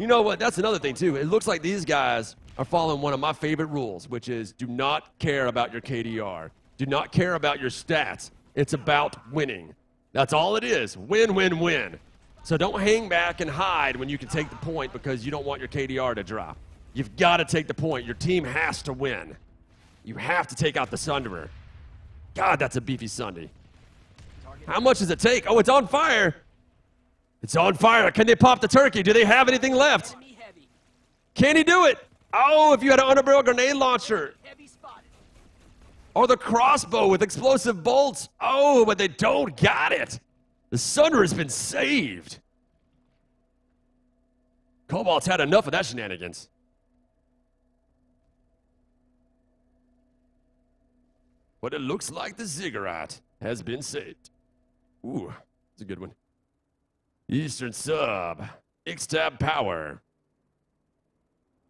You know what? That's another thing, too. It looks like these guys are following one of my favorite rules, which is do not care about your KDR. Do not care about your stats. It's about winning. That's all it is. Win, win, win. So don't hang back and hide when you can take the point because you don't want your KDR to drop. You've got to take the point. Your team has to win. You have to take out the Sunderer. God, that's a beefy Sunday. How much does it take? Oh, it's on fire. It's on fire. Can they pop the turkey? Do they have anything left? Can he do it? Oh, if you had an underbarrel grenade launcher. Or the crossbow with explosive bolts. Oh, but they don't got it. The Sunderer has been saved. Cobalt's had enough of that shenanigans. But it looks like the Ziggurat has been saved. Ooh, that's a good one. Eastern Sub. X-Tab Power.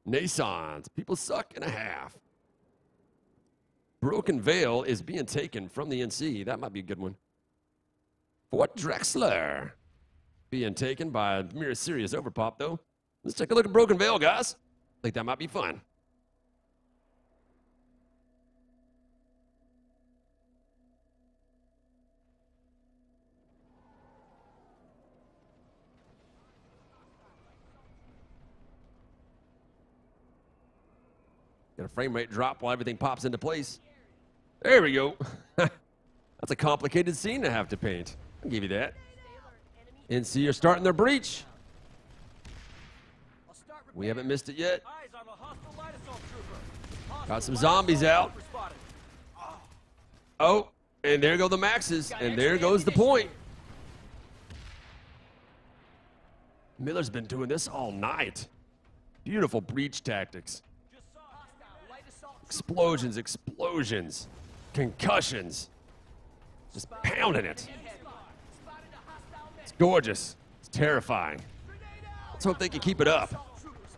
Nasons. People suck and a half. Broken Veil is being taken from the NC. That might be a good one. Fort Drexler. Being taken by a mere serious overpop, though. Let's take a look at Broken Veil, guys. I think that might be fun. Got a frame rate drop while everything pops into place. There we go. That's a complicated scene to have to paint. I'll give you that. NC are starting their breach. We haven't missed it yet. Got some zombies out. Oh, and there go the maxes, and there goes the point. Miller's been doing this all night. Beautiful breach tactics. Explosions, explosions, concussions. Just pounding it. It's gorgeous. It's terrifying. Let's hope they can keep it up.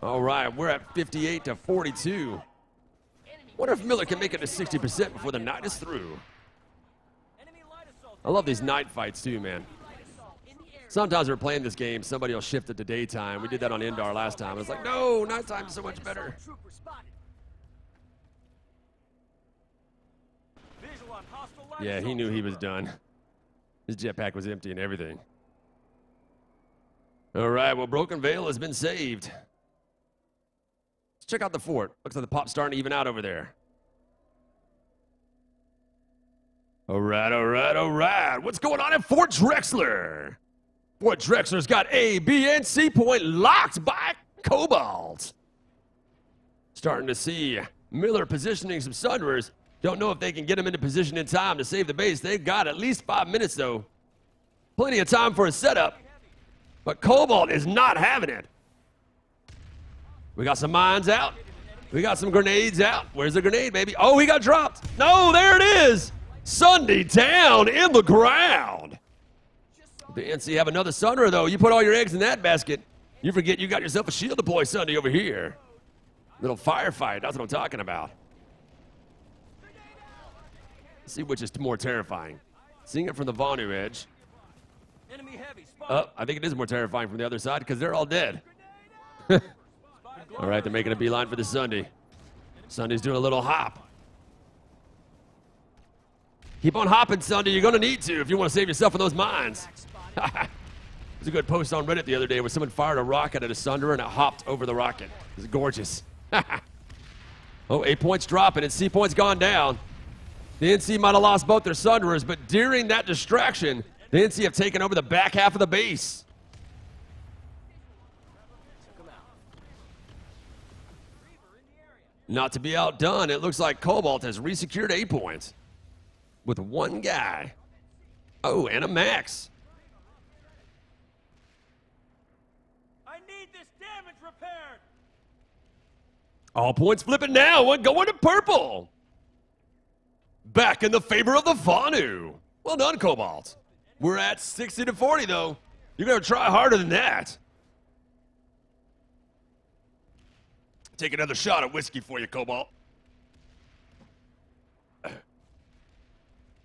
All right, we're at 58 to 42. Wonder if Miller can make it to 60% before the night is through. I love these night fights too, man. Sometimes we're playing this game, somebody will shift it to daytime. We did that on Indar last time. It's like, no, nighttime's so much better. Yeah, he knew he was done. His jetpack was empty and everything. All right, well, Broken Veil has been saved. Let's check out the fort. Looks like the pop's starting to even out over there. All right, all right, all right. What's going on at Fort Drexler? Fort Drexler's got A, B, and C point locked by Cobalt. Starting to see Miller positioning some Sunderers. Don't know if they can get him into position in time to save the base. They've got at least 5 minutes, though. Plenty of time for a setup. But Cobalt is not having it. We got some mines out. We got some grenades out. Where's the grenade, baby? Oh, he got dropped. No, there it is. Sunday down in the ground. The NC have another Sunderer, though. You put all your eggs in that basket. You forget you got yourself a shield deploy Sunday over here. Little firefight. That's what I'm talking about. Let's see which is more terrifying. Seeing it from the Vanu edge. I think it is more terrifying from the other side because they're all dead. All right, they're making a beeline for the Sunday. Sunday's doing a little hop. Keep on hopping, Sunday. You're going to need to if you want to save yourself from those mines. There's a good post on Reddit the other day where someone fired a rocket at a Sunderer and it hopped over the rocket. It was gorgeous. Oh, 8 points dropping and C points gone down. The NC might have lost both their Sunderers, but during that distraction, the NC have taken over the back half of the base. Not to be outdone, it looks like Cobalt has resecured 8 points with one guy. Oh, and a max. I need this damage repaired. All points flipping now. One going to purple. Back in the favor of the Vanu. Well done, Cobalt. We're at 60 to 40, though. You're going to try harder than that. Take another shot at whiskey for you, Cobalt.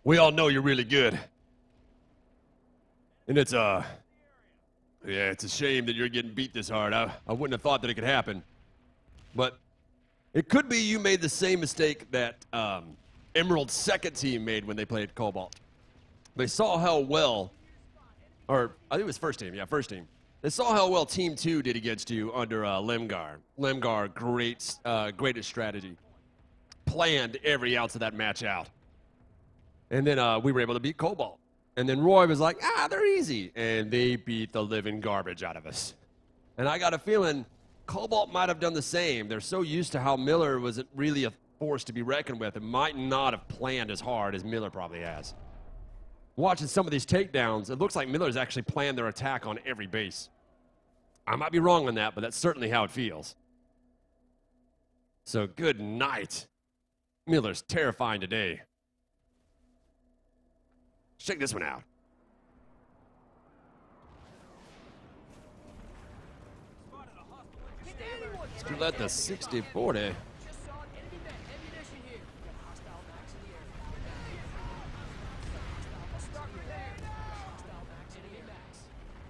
We all know you're really good. And it's Yeah, it's a shame that you're getting beat this hard. I wouldn't have thought that it could happen. But it could be you made the same mistake that Emerald's second team made when they played Cobalt. They saw how well, or I think it was first team, yeah, first team. They saw how well Team 2 did against you under Lemgar. Lemgar, greatest strategy. Planned every ounce of that match out. And then we were able to beat Cobalt. And then Roy was like, they're easy. And they beat the living garbage out of us. And I got a feeling Cobalt might have done the same. They're so used to how Miller was really a force to be reckoned with. It might not have planned as hard as Miller probably has. Watching some of these takedowns, it looks like Miller's actually planned their attack on every base. I might be wrong on that, but that's certainly how it feels. So good night. Miller's terrifying today. Check this one out. Let's let the 60-40.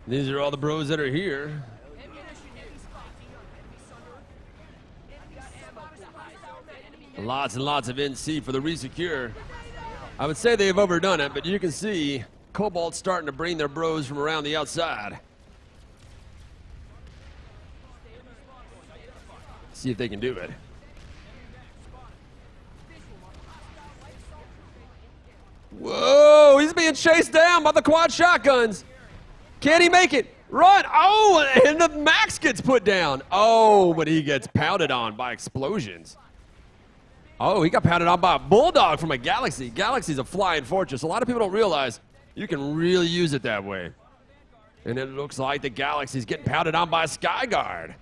These are all the bros that are here. Lots and lots of NC for the resecure. I would say they've overdone it, but you can see Cobalt's starting to bring their bros from around the outside. See if they can do it. Whoa, he's being chased down by the quad shotguns. Can he make it? Run! Oh, and the Max gets put down. Oh, but he gets pounded on by explosions. Oh, he got pounded on by a Bulldog from a Galaxy. Galaxy's a flying fortress. A lot of people don't realize you can really use it that way. And it looks like the Galaxy's getting pounded on by a Skyguard.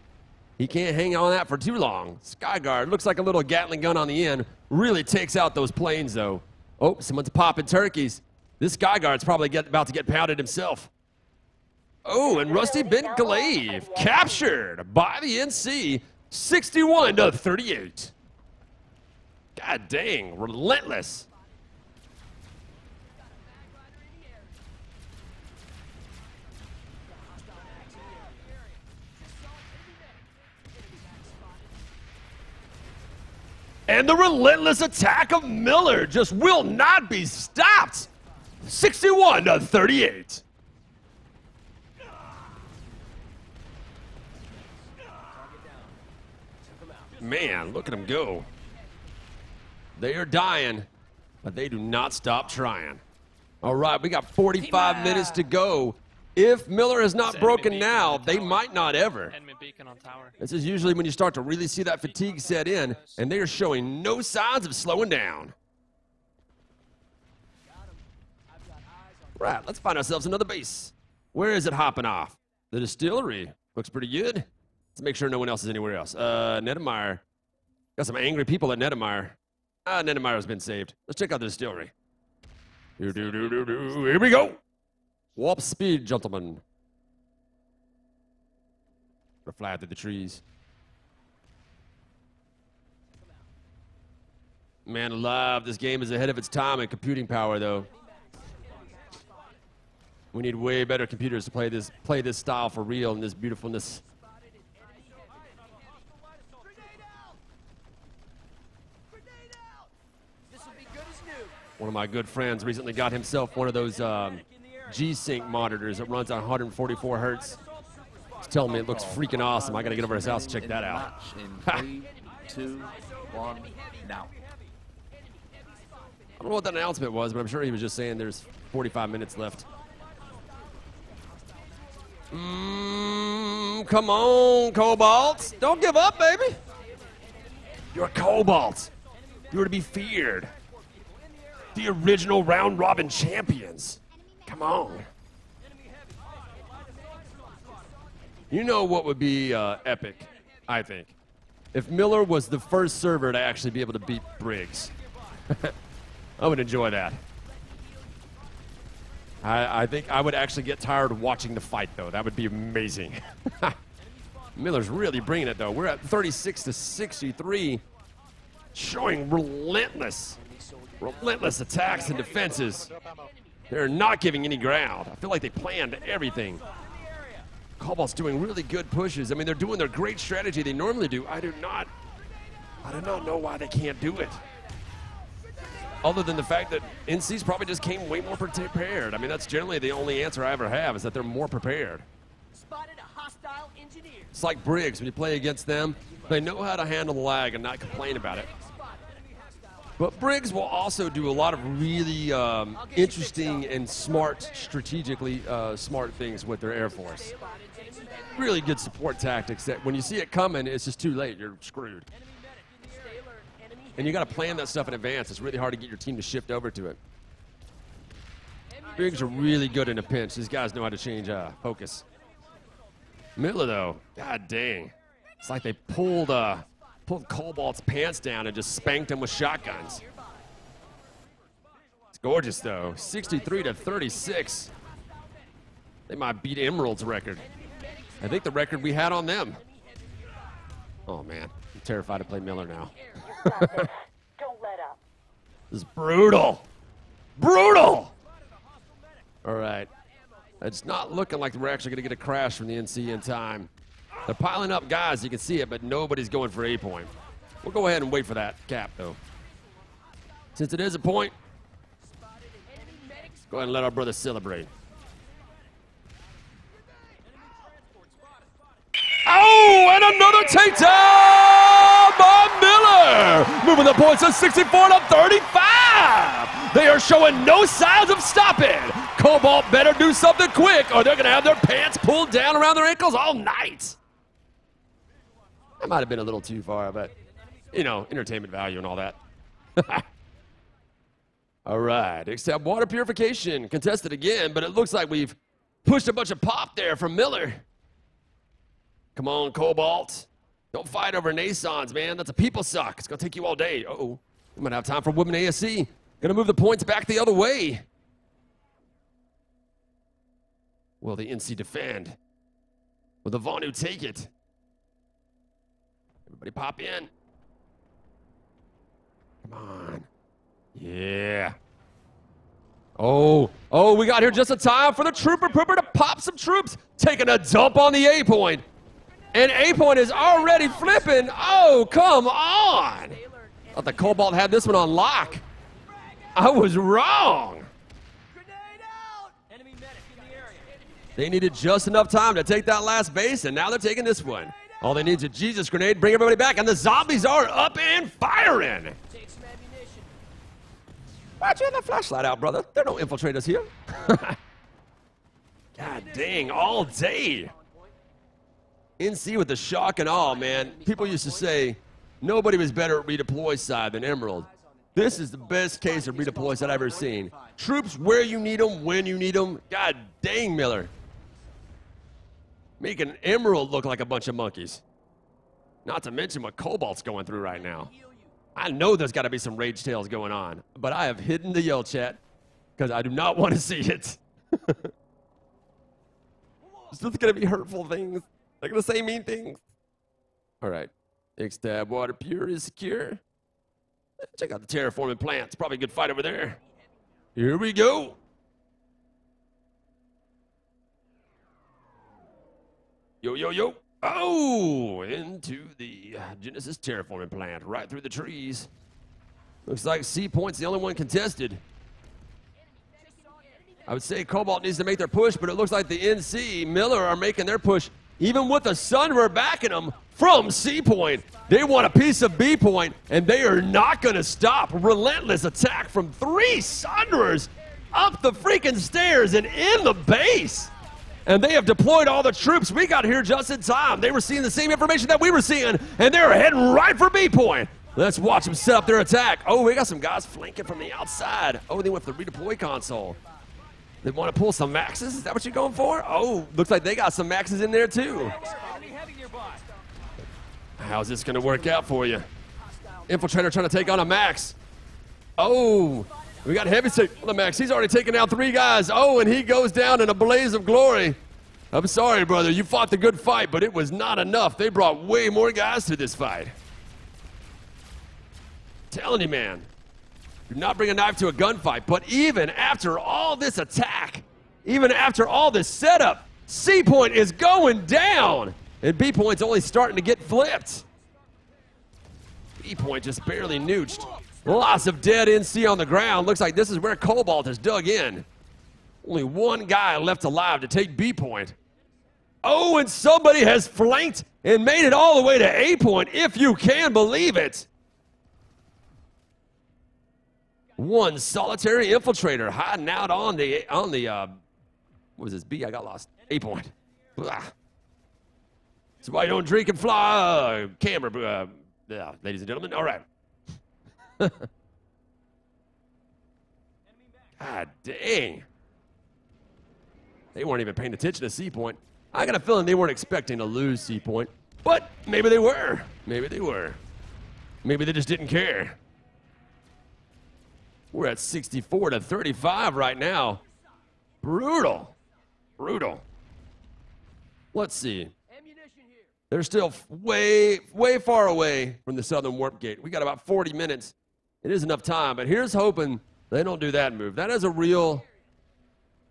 He can't hang on that for too long. Skyguard looks like a little Gatling gun on the end. Really takes out those planes, though. Oh, someone's popping turkeys. This Skyguard's probably about to get pounded himself. Oh, and Rusty Ben Glaive captured by the NC, 61-38. God dang, relentless. And the relentless attack of Miller just will not be stopped. 61-38. Man, look at them go. They are dying, but they do not stop trying. All right, we got 45 minutes to go. If Miller is not broken now, they might not ever. This is usually when you start to really see that fatigue set in, and they are showing no signs of slowing down. Right, let's find ourselves another base. Where is it hopping off? The distillery. Looks pretty good. Let's make sure no one else is anywhere else. Nedemeyer. Got some angry people at Nedemeyer. Nedemeyer's been saved. Let's check out the distillery. Here we go. Warp speed, gentlemen. We're flying through the trees. Man alive, this game is ahead of its time in computing power, though. We need way better computers to play this style for real and this beautifulness. One of my good friends recently got himself one of those G-Sync monitors that runs on 144 hertz. He's telling me it looks freaking awesome. I got to get over to his house and check that out. In 3, 2, 1, now. I don't know what that announcement was, but I'm sure he was just saying there's 45 minutes left. Come on, Cobalt. Don't give up, baby. You're Cobalt. You are to be feared. The original round-robin champions. Come on. You know what would be epic, I think? If Miller was the first server to actually be able to beat Briggs. I would enjoy that. I think I would actually get tired of watching the fight, though. That would be amazing. Miller's really bringing it, though. We're at 36-63, showing relentless attacks and defenses. They're not giving any ground. I feel like they planned everything. Cobalt's doing really good pushes. I mean, they're doing their great strategy they normally do. I do not know why they can't do it. Other than the fact that NC's probably just came way more prepared. I mean, that's generally the only answer I ever have, is that they're more prepared. Spotted a hostile engineer. It's like Briggs. When you play against them, they know how to handle the lag and not complain about it. But Briggs will also do a lot of really interesting and smart, strategically smart things with their Air Force. Really good support tactics that when you see it coming, it's just too late. You're screwed. And you got to plan that stuff in advance. It's really hard to get your team to shift over to it. Briggs are really good in a pinch. These guys know how to change focus. Miller, though, god dang. It's like they pulled Cobalt's pants down and just spanked him with shotguns. It's gorgeous, though. 63-36. They might beat Emerald's record. I think the record we had on them. Oh, man. I'm terrified to play Miller now. Don't let up. This is brutal. Brutal! All right. It's not looking like we're actually going to get a crash from the NC in time. They're piling up guys, you can see it, but nobody's going for a point. We'll go ahead and wait for that cap, though. Since it is a point, go ahead and let our brother celebrate. Oh, and another takedown by Miller! Moving the points to 64-35! They are showing no signs of stopping. Cobalt better do something quick, or they're going to have their pants pulled down around their ankles all night. That might have been a little too far, but, you know, entertainment value and all that. All right, except water purification contested again, but it looks like we've pushed a bunch of pop there from Miller. Come on, Cobalt. Don't fight over Nasons, man. That's a people suck. It's going to take you all day. Uh-oh. We might have time for women ASC. Going to move the points back the other way. Will the NC defend? Will the Vonu take it? Everybody pop in. Come on. Yeah. Oh, we got here just in time for the Trooper Pooper to pop some troops. Taking a dump on the A point. And A point is already flipping. Oh, come on. Thought the Cobalt had this one on lock. I was wrong. They needed just enough time to take that last base, and now they're taking this one. All they need is a Jesus grenade, bring everybody back, and the zombies are up and firing. Why'd you have that flashlight out, brother? There are no infiltrators here. God dang, all day. NC with the shock and awe, man. People used to say nobody was better at redeploy side than Emerald. This is the best case of redeploys I've ever seen. Troops where you need them, when you need them. God dang, Miller. Making Emerald look like a bunch of monkeys. Not to mention what Cobalt's going through right now. I know there's got to be some rage tales going on, but I have hidden the yell chat because I do not want to see it. It's just going to be hurtful things. They're going to say mean things. All right. X-Tab water pure is secure. Check out the terraforming plant. It's probably a good fight over there. Here we go. Yo, yo, yo. Oh, into the Genesis terraforming plant, right through the trees. Looks like C Point's the only one contested. I would say Cobalt needs to make their push, but it looks like the NC, Miller, are making their push. Even with the Sunver backing them from C Point, they want a piece of B Point, and they are not going to stop. Relentless attack from 3 Sunvers up the freaking stairs and in the base. And they have deployed all the troops. We got here just in time. They were seeing the same information that we were seeing, and they're heading right for B Point. Let's watch them set up their attack. Oh, we got some guys flanking from the outside. Oh, they went for the redeploy console. They want to pull some maxes? Is that what you're going for? Oh, looks like they got some maxes in there too. How's this going to work out for you? Infiltrator trying to take on a max. Oh, we got heavy stick on the max. He's already taken out 3 guys. Oh, and he goes down in a blaze of glory. I'm sorry, brother. You fought the good fight, but it was not enough. They brought way more guys to this fight. Telling you, man. Do not bring a knife to a gunfight, but even after all this attack, even after all this setup, C point is going down, and B point's only starting to get flipped. B point just barely nooched. Lots of dead NC on the ground. Looks like this is where Cobalt has dug in. Only one guy left alive to take B point. Oh, and somebody has flanked and made it all the way to A point, if you can believe it. One solitary infiltrator hiding out on the what was this, B? I got lost. A point. Blah. That's why you don't drink and fly. Camera, yeah, ladies and gentlemen. All right. God dang. They weren't even paying attention to C point. I got a feeling they weren't expecting to lose C point, but maybe they were. Maybe they were. Maybe they just didn't care. We're at 64 to 35 right now. Brutal. Brutal. Let's see. They're still way far away from the southern warp gate. We got about 40 minutes. It is enough time, but here's hoping they don't do that move. That is a real,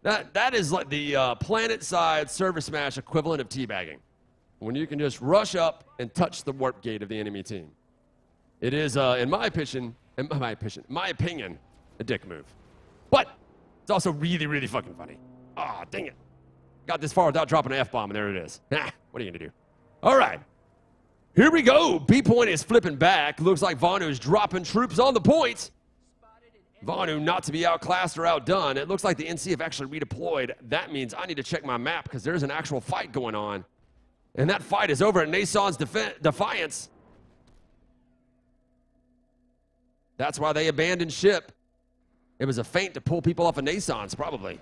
that is like the Planetside ServerSmash equivalent of teabagging. When you can just rush up and touch the warp gate of the enemy team. It is, in my opinion, a dick move. But it's also really fucking funny. Ah, dang it. Got this far without dropping an F-bomb, and there it is. What are you gonna do? All right. Here we go. B point is flipping back. Looks like Vanu is dropping troops on the point. Vanu not to be outclassed or outdone. It looks like the NC have actually redeployed. That means I need to check my map because there's an actual fight going on. And that fight is over at Nason's Defiance. That's why they abandoned ship. It was a feint to pull people off of Nason's, probably.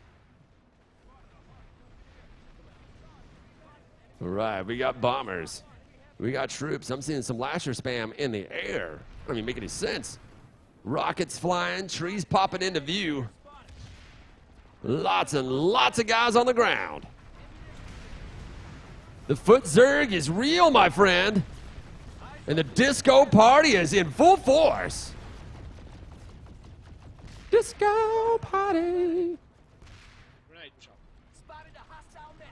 All right, we got bombers. We got troops. I'm seeing some lasher spam in the air. I don't even make any sense. Rockets flying, trees popping into view. Lots and lots of guys on the ground. The foot zerg is real, my friend. And the disco party is in full force. Disco party. Right, Chop. Spotted a hostile man.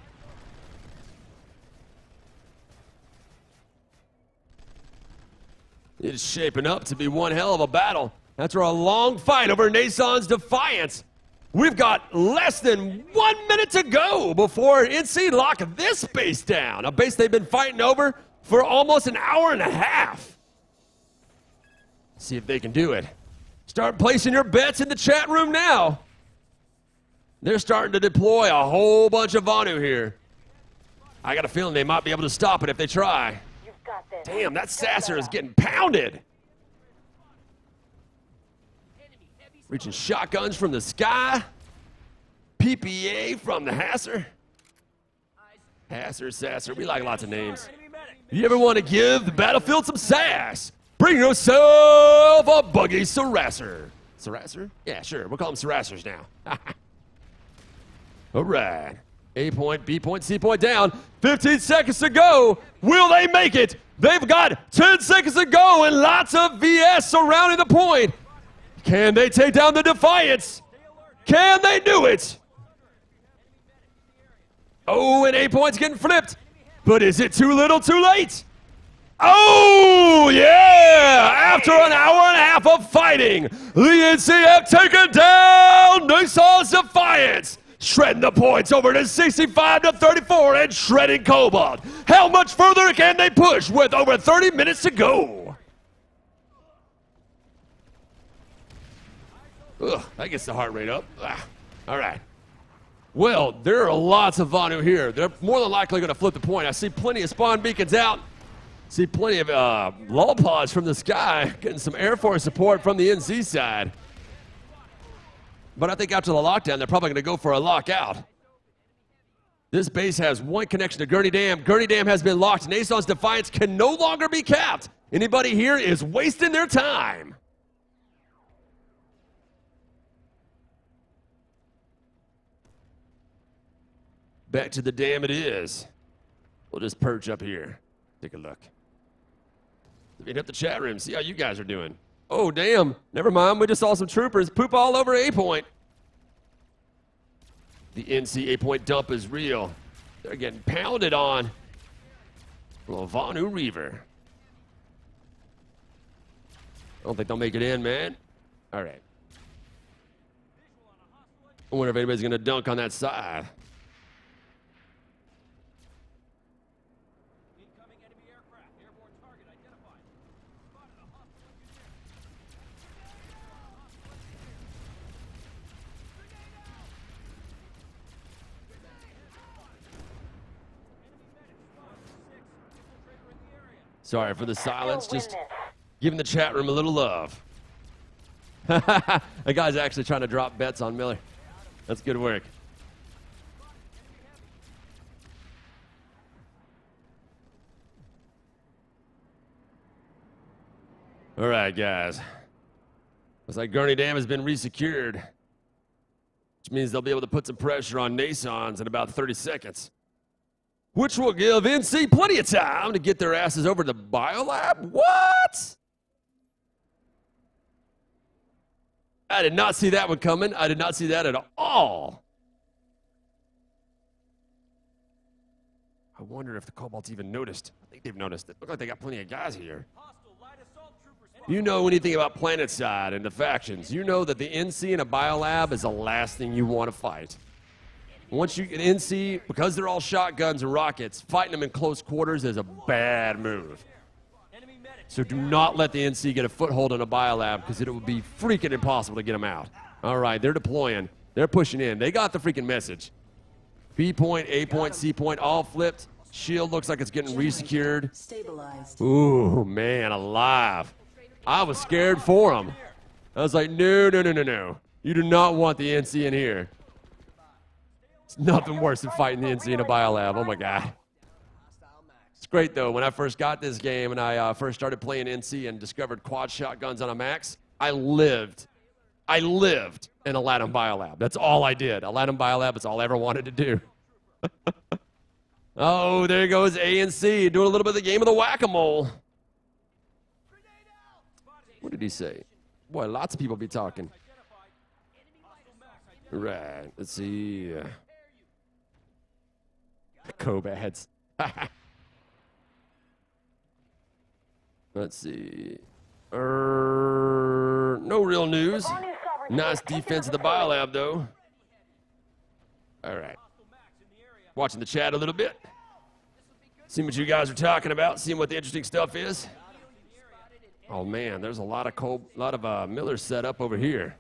It's shaping up to be one hell of a battle. After a long fight over Nason's Defiance, we've got less than 1 minute to go before NC lock this base down. A base they've been fighting over for almost an hour and a half. See if they can do it. Start placing your bets in the chat room now. They're starting to deploy a whole bunch of Vanu here. I got a feeling they might be able to stop it if they try. You've got this. Damn, that Sasser is getting pounded. Reaching shotguns from the sky. PPA from the Hasser. Hasser, Sasser, we like lots of names. You ever want to give the battlefield some sass? Bring yourself a buggy Sarasser. Sarasser? Yeah, sure. We'll call them Sarassers now. All right. A point, B point, C point down. 15 seconds to go. Will they make it? They've got 10 seconds to go and lots of VS surrounding the point. Can they take down the Defiance? Can they do it? Oh, and A point's getting flipped. But is it too little, too late? Oh, yeah! After an hour and a half of fighting, the NC have taken down Nason's Defiance, shredding the points over to 65 to 34 and shredding Cobalt. How much further can they push with over 30 minutes to go? Ugh, that gets the heart rate up. All right. Well, there are lots of Vanu here. They're more than likely going to flip the point. I see plenty of spawn beacons out. See plenty of lull pods from the sky, getting some Air Force support from the NC side. But I think after the lockdown, they're probably going to go for a lockout. This base has one connection to Gurney Dam. Gurney Dam has been locked. Nason's Defiance can no longer be capped. Anybody here is wasting their time. Back to the dam it is. We'll just perch up here. Take a look. Hit up the chat room, see how you guys are doing. Oh, damn. Never mind. We just saw some troopers poop all over A point. The NC A point dump is real. They're getting pounded on. Little Vonu Reaver. I don't think they'll make it in, man. All right. I wonder if anybody's going to dunk on that side. Incoming enemy aircraft. Airborne target identified. Spotted a hostile engineer. Sorry for the silence. We'll Just win this. giving the chat room a little love. That guy's actually trying to drop bets on Miller. That's good work. All right, guys. Looks like Gurney Dam has been resecured, which means they'll be able to put some pressure on Nasons in about 30 seconds, which will give NC plenty of time to get their asses over to the biolab. What? I did not see that one coming. I did not see that at all. I wonder if the Cobalt's even noticed. I think they've noticed it. Look like they got plenty of guys here. Hostile light assault troopers. You know anything about Planetside and the factions, you know that the NC in a biolab is the last thing you want to fight. Once you get NC, because they're all shotguns and rockets, fighting them in close quarters is a bad move. Enemy medic. So do not let the NC get a foothold on a biolab, because it would be freaking impossible to get them out. All right, they're deploying. They're pushing in. They got the freaking message. B point, A point, C point, all flipped. Shield looks like it's getting resecured. Stabilized. Ooh, man, alive. I was scared for him. I was like, no, no, no, no, no. You do not want the NC in here. It's nothing worse than fighting the NC in a biolab. Oh, my God. It's great, though. When I first got this game and I first started playing NC and discovered quad shotguns on a max, I lived in a Latin biolab. That's all I did. A Latin biolab is all I ever wanted to do. Oh, there goes A and C doing a little bit of the game of the whack-a-mole. What did he say? Boy, lots of people be talking. Right, let's see. Cobads. Let's see. No real news. Nice defense of the biolab, though. All right. Watching the chat a little bit. Seeing what you guys are talking about. Seeing what the interesting stuff is. Oh man, there's a lot of Miller set up over here.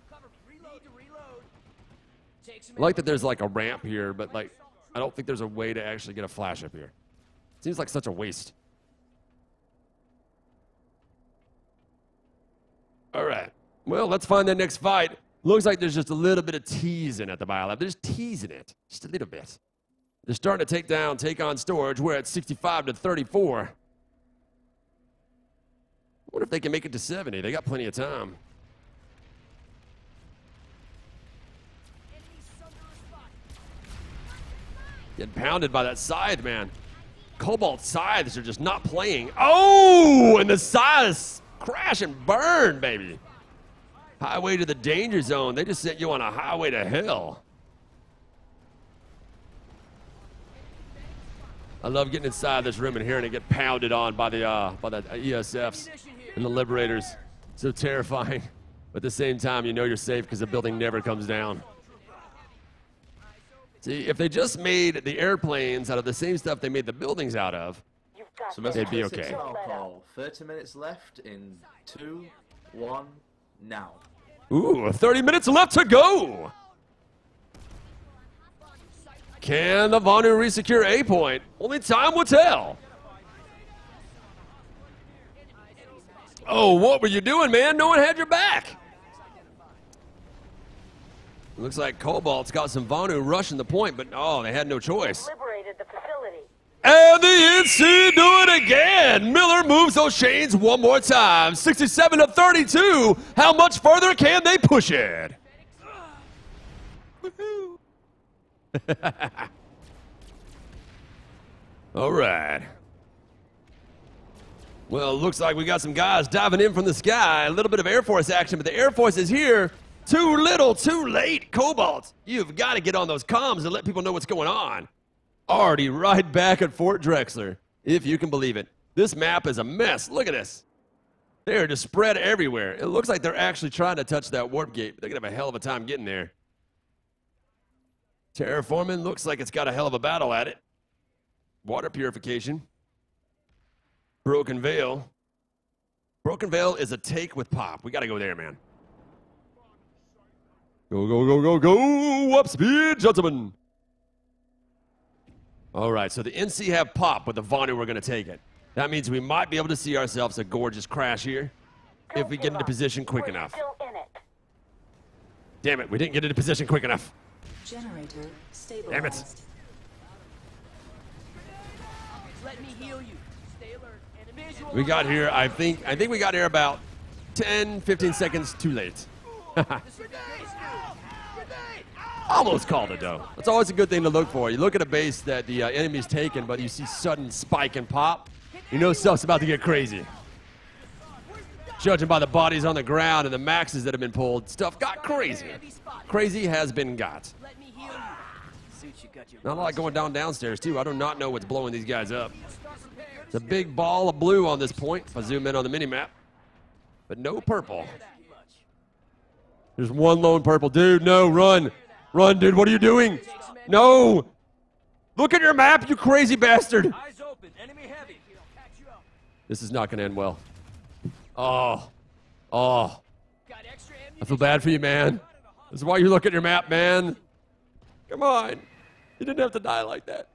I like that there's like a ramp here, but like I don't think there's a way to actually get a flash up here. Seems like such a waste. All right. Well, let's find that next fight. Looks like there's just a little bit of teasing at the biolab. They're just teasing it, just a little bit. They're starting to take on storage. We're at 65 to 34. I wonder if they can make it to 70. They got plenty of time. Getting pounded by that scythe, man. Cobalt scythes are just not playing. Oh, and the scythes crash and burn, baby. Highway to the danger zone. They just sent you on a highway to hell. I love getting inside this room and hearing it get pounded on by the ESFs and the Liberators. So terrifying. But at the same time, you know you're safe because the building never comes down. See, if they just made the airplanes out of the same stuff they made the buildings out of, So they'd be okay. Call. 30 minutes left in 2, 1, now. Ooh, 30 minutes left to go. Can the Vonu resecure A point? Only time will tell. Oh, what were you doing, man? No one had your back. Looks like Cobalt's got some Vonu rushing the point, but oh, they had no choice. Liberated the facility. And the NC do it again. Miller moves those chains one more time. 67 to 32. How much further can they push it? Woohoo. All right. Well, looks like we got some guys diving in from the sky. A little bit of Air Force action, but the Air Force is here. Too little, too late. Cobalt, you've got to get on those comms and let people know what's going on. Already right back at Fort Drexler, if you can believe it. This map is a mess. Look at this. They're just spread everywhere. It looks like they're actually trying to touch that warp gate, but they're going to have a hell of a time getting there. Terraforming looks like it's got a hell of a battle at it. Water purification. Broken Veil. Broken Veil is a take with pop. We got to go there, man. Go, go, go, go, go. Up speed, gentlemen. All right, so the NC have pop, but the Vonu we're going to take it. That means we might be able to see ourselves a gorgeous crash here if we get into position quick enough. Still in it. Damn it, we didn't get into position quick enough. Generator stabilized. Damn it. Let me heal you. Stay alert. And visual. We got here, I think we got here about 10, 15 seconds too late. Almost called it, though. That's always a good thing to look for. You look at a base that the enemy's taken, but you see sudden spike and pop, you know stuff's about to get crazy. Judging by the bodies on the ground and the maxes that have been pulled, stuff got crazy. Crazy has been got. Let me heal you. Suit you got your Not a lot going downstairs, too. I do not know what's blowing these guys up. It's a big ball of blue on this point, if I zoom in on the mini-map. But no purple. There's one lone purple. Dude, no, run. Run, dude, what are you doing? No! Look at your map, you crazy bastard! eyes open. Enemy heavy. Patch you up. This is not gonna end well. Oh. Oh. Got extra ammunition. I feel bad for you, man. This is why you look at your map, man. Come on. You didn't have to die like that.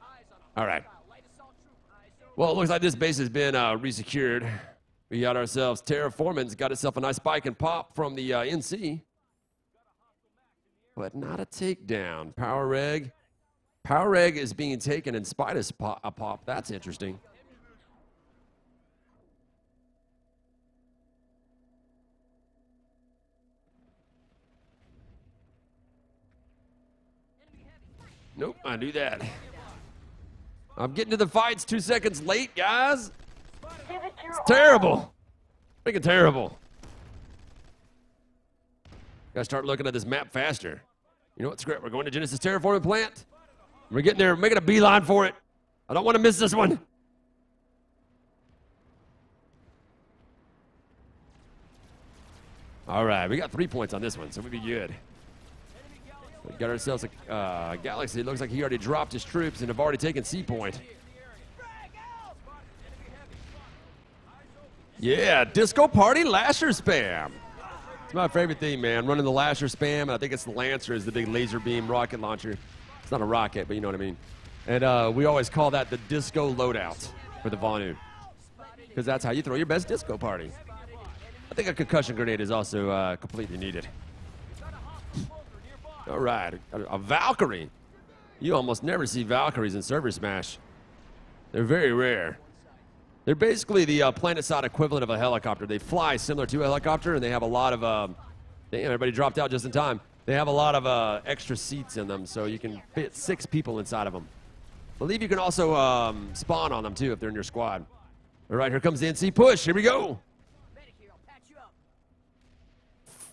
All right. Light assault troop. Eyes open. Well, it looks like this base has been resecured. We got ourselves Terraforming's got itself a nice spike and pop from the NC. But not a takedown. Power Reg. Power Reg is being taken in spite of a pop. That's interesting. Nope, I do that. I'm getting to the fights 2 seconds late, guys. Give it your It's terrible. Freaking terrible. Gotta start looking at this map faster. You know what? Screw it. We're going to Genesis Terraforming Plant. We're getting there. We're making a beeline for it. I don't want to miss this one. All right. We got 3 points on this one, so we'll be good. We got ourselves a Galaxy. It looks like he already dropped his troops and have already taken C point. Yeah, Disco Party Lasher Spam. It's my favorite thing, man. Running the Lasher Spam, and I think it's the Lancer is the big laser beam rocket launcher. It's not a rocket, but you know what I mean. And we always call that the disco loadout for the Vonu, because that's how you throw your best disco party. I think a concussion grenade is also completely needed. All right, a Valkyrie. You almost never see Valkyries in ServerSmash. They're very rare. They're basically the Planetside equivalent of a helicopter. They fly similar to a helicopter, and they have a lot of, damn, everybody dropped out just in time. They have a lot of extra seats in them, so you can fit 6 people inside of them. I believe you can also spawn on them, too, if they're in your squad. All right, here comes the NC push. Here we go.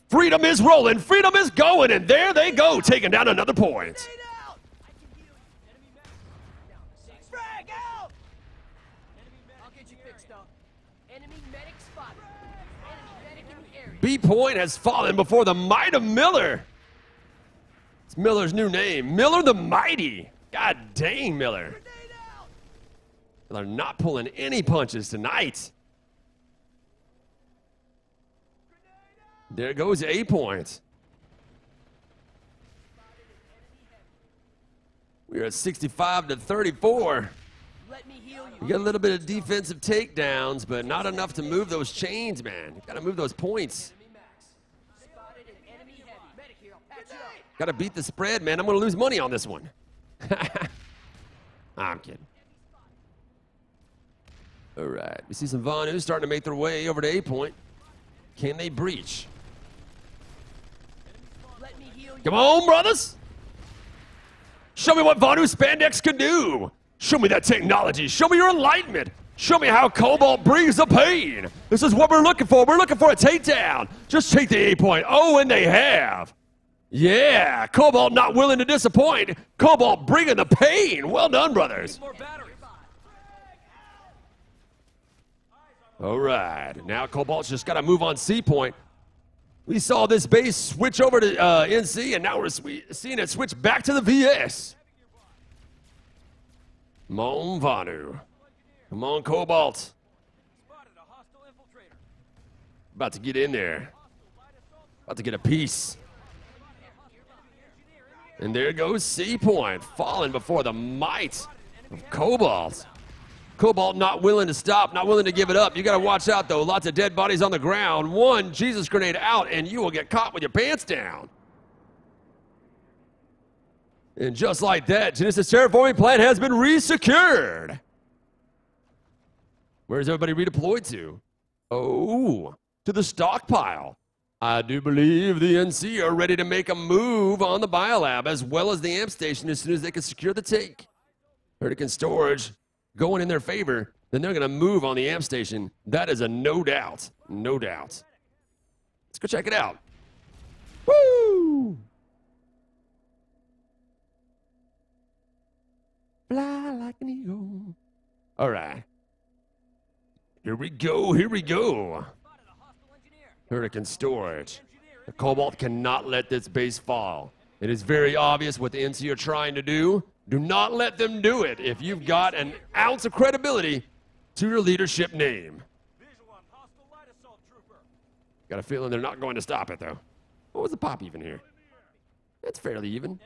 Freedom is rolling. Freedom is going, and there they go, taking down another point. B point has fallen before the might of Miller. It's Miller's new name, Miller the Mighty. God dang, Miller. They're not pulling any punches tonight. There goes A point. We're at 65 to 34. You got a little bit of defensive takedowns, but not enough to move those chains, man. You gotta move those points. Gotta beat the spread, man. I'm gonna lose money on this one. I'm kidding. All right, we see some Vonu starting to make their way over to A point. Can they breach? Come on, brothers. Show me what Vonu Spandex can do. Show me that technology. Show me your enlightenment. Show me how Cobalt brings the pain. This is what we're looking for. We're looking for a takedown. Just take the A point. Oh, and they have. Yeah, Cobalt not willing to disappoint. Cobalt bringing the pain. Well done, brothers. More batteries. All right, now Cobalt's just got to move on C point. We saw this base switch over to NC, and now we're seeing it switch back to the VS. Come on, Vanu. Come on, Cobalt. Spotted a hostile infiltrator. About to get in there. About to get a piece. And there goes C point, falling before the might of Cobalt. Cobalt not willing to stop, not willing to give it up. You got to watch out, though. Lots of dead bodies on the ground. One Jesus grenade out, and you will get caught with your pants down. And just like that, Genesis terraforming plant has been resecured. Where's everybody redeployed to? Oh, to the stockpile. I do believe the NC are ready to make a move on the biolab as well as the amp station as soon as they can secure the take. Hurricane storage going in their favor, then they're going to move on the amp station. That is a no doubt. No doubt. Let's go check it out. Woo! Fly like an eagle. All right. Here we go. Here we go. Hurricane storage. The Cobalt cannot let this base fall. It is very obvious what the NC are trying to do. Do not let them do it if you've got an ounce of credibility to your leadership name. Visual on hostile light assault trooper. Got a feeling they're not going to stop it, though. What was the pop even here? It's fairly even.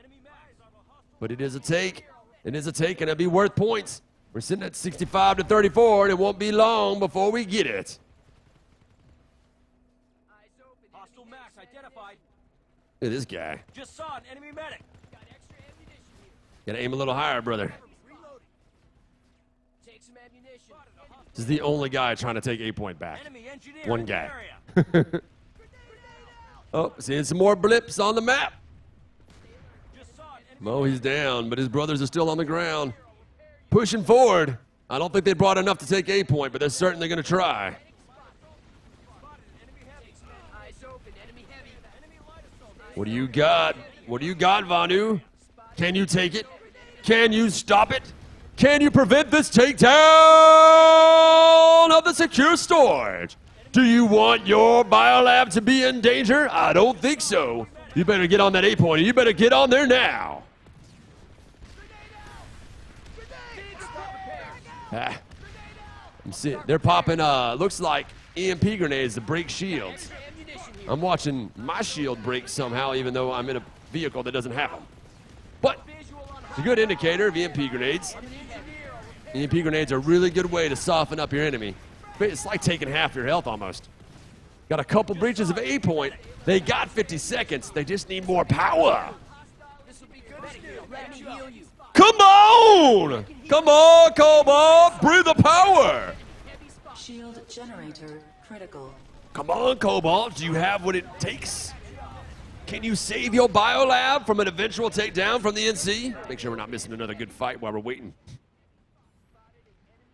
But it is a take. It is a take, and it'll be worth points. We're sitting at 65 to 34, and it won't be long before we get it. Hostile max identified. Look at this guy. Just saw an enemy medic. Got extra ammunition here. Gotta aim a little higher, brother. Reloading. Take some ammunition. This is the only guy trying to take 8 point back. Enemy engineer One in the guy. area. Oh, seeing some more blips on the map. Just saw an enemy. Mo, he's down, but his brothers are still on the ground. Pushing forward. I don't think they brought enough to take 8 point, but they're certainly going to try. Eyes open. Enemy heavy. What do you got? What do you got, Vanu? Can you take it? Can you stop it? Can you prevent this takedown of the secure storage? Do you want your biolab to be in danger? I don't think so. You better get on that 8 pointer. You better get on there now. Ah, I'm seeing they're popping. Looks like EMP grenades to break shields. I'm watching my shield break somehow, even though I'm in a vehicle that doesn't have them. But it's a good indicator of EMP grenades. EMP grenades are a really good way to soften up your enemy. It's like taking half your health almost. Got a couple breaches of 8 point. They got 50 seconds. They just need more power. Let me heal you. Come on! Come on, Cobalt! Breathe the power! Shield generator critical. Come on, Cobalt. Do you have what it takes? Can you save your biolab from an eventual takedown from the NC? Make sure we're not missing another good fight while we're waiting.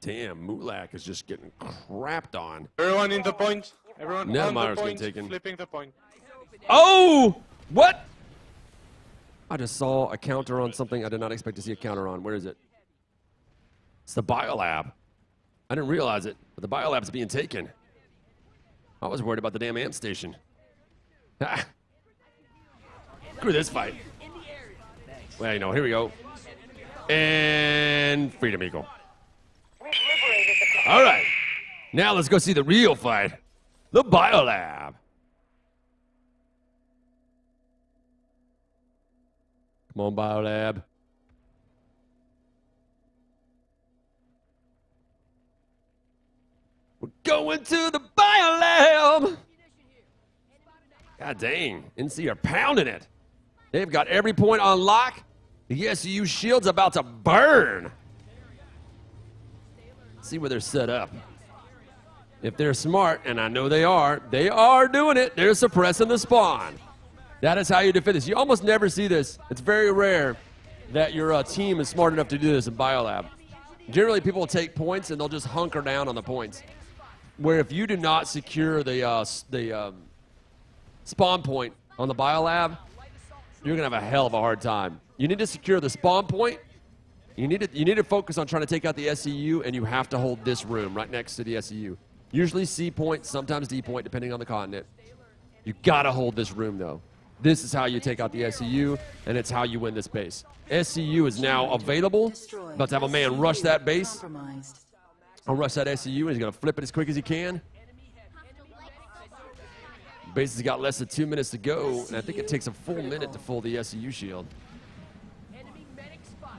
Damn, Mulak is just getting crapped on. Everyone in the point. Everyone Now on Myra's the getting point. taken. Flipping the point. Oh! What? I just saw a counter on something I did not expect to see a counter on. Where is it? It's the biolab. I didn't realize it, but the biolab's being taken. I was worried about the damn amp station. Ah. Screw this fight. Well, you know, here we go. And Freedom Eagle. All right. Now let's go see the real fight. The biolab. Come on, biolab. We're going to the biolab. God dang, NC are pounding it. They've got every point on lock. The SU shield's about to burn. Let's see where they're set up. If they're smart, and I know they are doing it. They're suppressing the spawn. That is how you defend this. You almost never see this. It's very rare that your team is smart enough to do this in biolab. Generally, people will take points and they'll just hunker down on the points. Where if you do not secure the spawn point on the biolab, you're going to have a hell of a hard time. You need to secure the spawn point. You need to focus on trying to take out the SCU, and you have to hold this room right next to the SCU. Usually C point, sometimes D point, depending on the continent. You got to hold this room, though. This is how you take out the SCU, and it's how you win this base. SCU is now available. About to have a man rush that base. I'll rush that SCU, and he's going to flip it as quick as he can. Base has got less than 2 minutes to go, and I think it takes a full minute to full the SCU shield.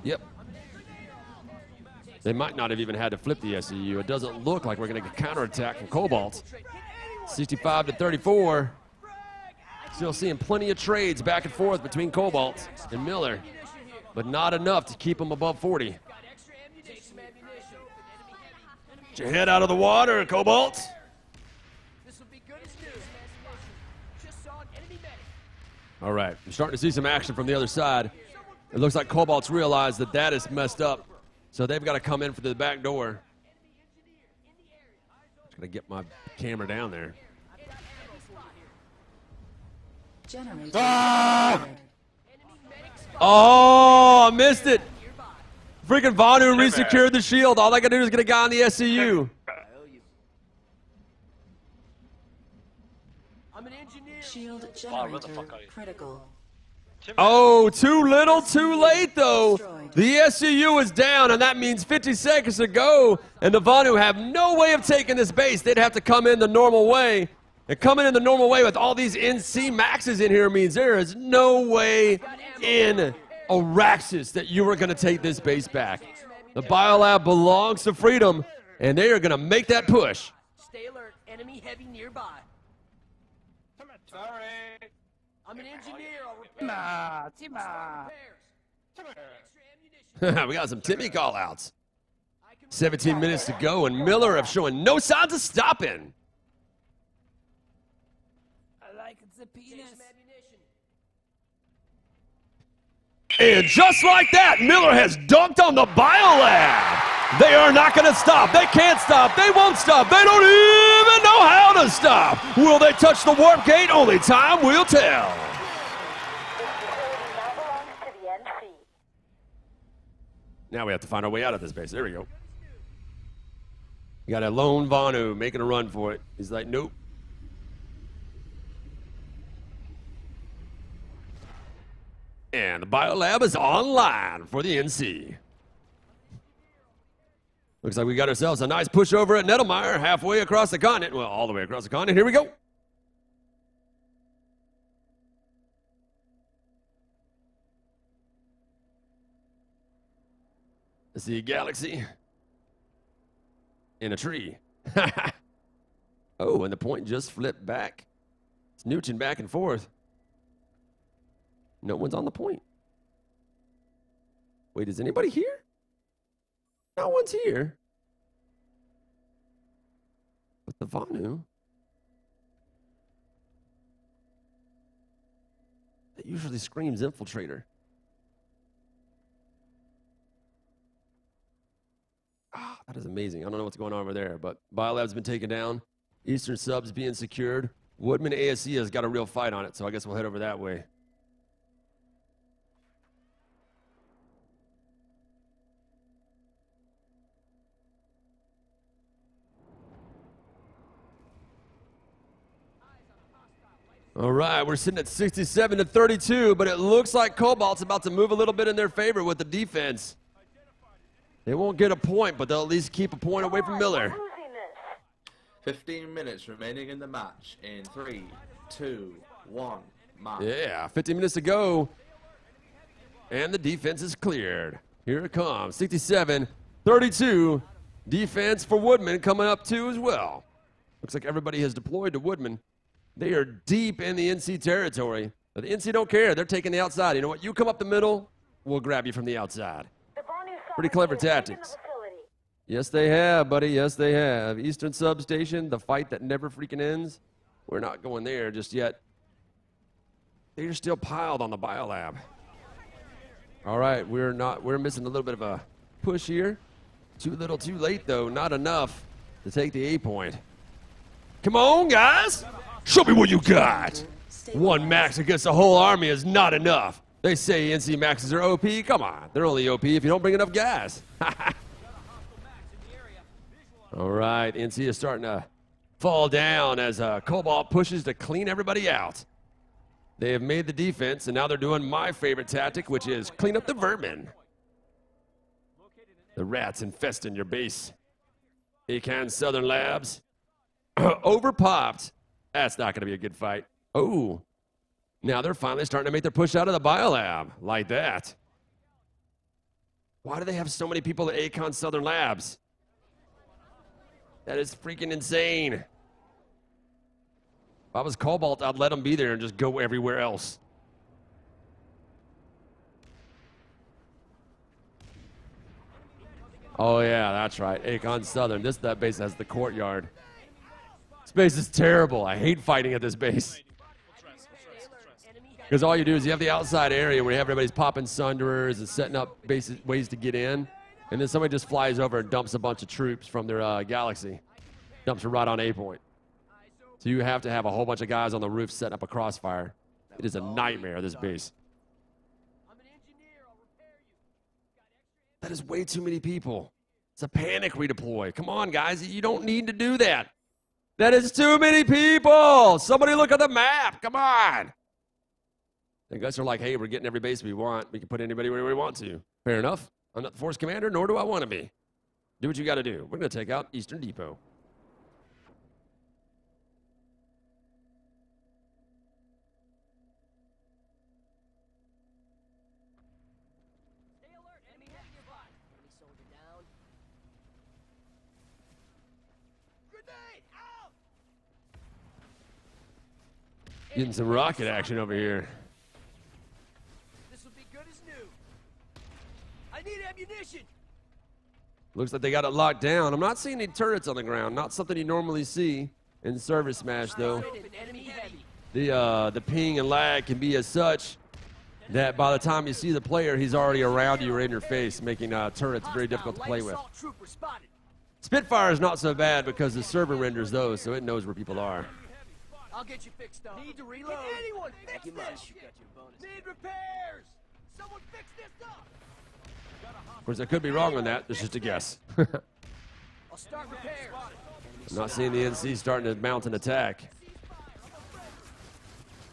Yep. They might not have even had to flip the SCU. It doesn't look like we're going to get counterattack from Cobalt. 65 to 34. Still seeing plenty of trades back and forth between Cobalt and Miller, but not enough to keep them above 40. Get your head out of the water, Cobalt. All right, we're starting to see some action from the other side. It looks like Cobalt's realized that that is messed up, so they've got to come in for the back door. Just gonna get my camera down there. Ah! Oh, I missed it. Freaking Vanu resecured the shield. All I gotta do is get a guy on the SCU. Shield generator critical. Oh, too little, too late, though. The SCU is down, and that means 50 seconds to go, and the Vanu have no way of taking this base. They'd have to come in the normal way. And coming in the normal way with all these NC maxes in here means there is no way in Araxis that you are going to take this base back. The biolab belongs to Freedom, and they are going to make that push. Stay alert. Enemy heavy nearby. Sorry. I'm an engineer. I'll repair. We got some Timmy call-outs. 17 minutes to go, and Miller have showing no signs of stopping. I like the penis. And just like that, Miller has dunked on the biolab. They are not going to stop. They can't stop. They won't stop. They don't even know how to stop. Will they touch the warp gate? Only time will tell. Now we have to find our way out of this base. There we go. You got a lone Vanu making a run for it. He's like, nope. And the biolab is online for the NC. Looks like we got ourselves a nice push over at Nettlemeyer halfway across the continent. Well, all the way across the continent. Here we go. I see a galaxy in a tree. Oh, and the point just flipped back. It's nooching back and forth. No one's on the point. Wait, is anybody here? No one's here. But the Vanu, that usually screams infiltrator. Ah, that is amazing. I don't know what's going on over there, but biolab's been taken down. Eastern subs being secured. Woodman ASC has got a real fight on it, so I guess we'll head over that way. All right, we're sitting at 67 to 32, but it looks like Cobalt's about to move a little bit in their favor with the defense. They won't get a point, but they'll at least keep a point away from Miller. 15 minutes remaining in the match in 3, 2, 1, match. Yeah, 15 minutes to go. And the defense is cleared. Here it comes, 67, 32. Defense for Woodman coming up too as well. Looks like everybody has deployed to Woodman. They are deep in the NC territory. But the NC don't care. They're taking the outside. You know what? You come up the middle, we'll grab you from the outside. Pretty clever tactics. Yes, they have, buddy. Yes, they have. Eastern Substation, the fight that never freaking ends. We're not going there just yet. They're still piled on the biolab. All right, we're missing a little bit of a push here. Too little, too late, though. Not enough to take the A point. Come on, guys. Show me what you got. One max against a whole army is not enough. They say NC maxes are OP. Come on, they're only OP if you don't bring enough gas. All right, NC is starting to fall down as Cobalt pushes to clean everybody out. They have made the defense, and now they're doing my favorite tactic, which is clean up the vermin. The rats infesting your base. Acan Southern Labs. Overpopped. That's not going to be a good fight. Oh, now they're finally starting to make their push out of the biolab. Like that. Why do they have so many people at Acan Southern Labs? That is freaking insane. If I was Cobalt, I'd let them be there and just go everywhere else. Oh yeah, that's right. Acan Southern. That base has the courtyard. This base is terrible. I hate fighting at this base. Because all you do is you have the outside area where you have everybody's popping sunderers and setting up ways to get in. And then somebody just flies over and dumps a bunch of troops from their galaxy. Dumps them right on A point. So you have to have a whole bunch of guys on the roof setting up a crossfire. It is a nightmare, this base. That is way too many people. It's a panic redeploy. Come on, guys. You don't need to do that. That is too many people. Somebody look at the map. Come on. The guys are like, hey, we're getting every base we want. We can put anybody where we want to. Fair enough. I'm not the force commander, nor do I want to be. Do what you got to do. We're going to take out Eastern Depot. Stay alert, enemy heavy nearby. Enemy soldier down. Grenade out! Getting some rocket action over here. This will be good as new. I need ammunition. Looks like they got it locked down. I'm not seeing any turrets on the ground. Not something you normally see in ServerSmash, though. Enemy heavy. The ping and lag can be as such that by the time you see the player, he's already around you or in your face, making turrets very difficult to play with. Light assault trooper spotted. Spitfire is not so bad because the server renders those, so it knows where people are. I'll get you fixed up. Need to reload. Can anyone fix this? You got your bonus. Need repairs. Someone fix this up. Of course, I could be wrong on that. It's just a guess. I'll start repairs. I'm not seeing the NC starting to mount an attack.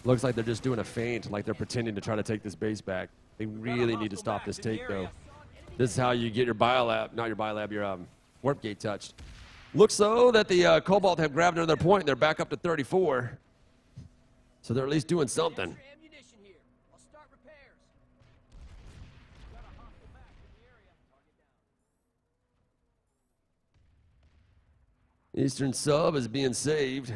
Looks like they're just doing a feint, like they're pretending to try to take this base back. They really need to stop this take, though. This is how you get your biolab, not your biolab, your warp gate touched. Looks so that the Cobalt have grabbed another point, and they're back up to 34. So they're at least doing something. Ammunition here. I'll start repairs. Eastern sub is being saved.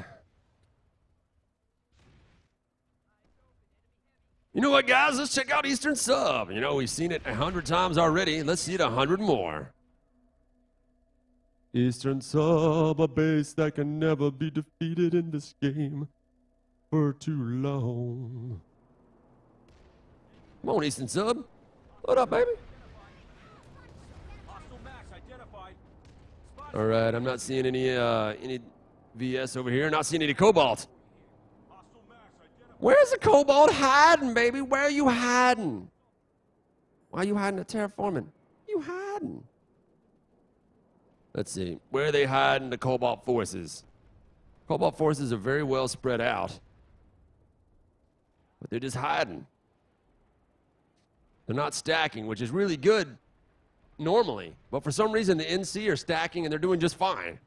You know what, guys? Let's check out Eastern sub. You know, we've seen it 100 times already. Let's see it 100 more. Eastern sub, a base that can never be defeated in this game for too long. Come on, Eastern sub. What up, baby? Hostile max identified. All right, I'm not seeing any VS over here. Not seeing any Cobalt. Hostile max identified. Where's the Cobalt hiding, baby? Where are you hiding? Why are you hiding at terraforming? You hiding? Let's see. Where are they hiding the Cobalt forces? Cobalt forces are very well spread out. But they're just hiding. They're not stacking, which is really good normally. But for some reason, the NC are stacking and they're doing just fine.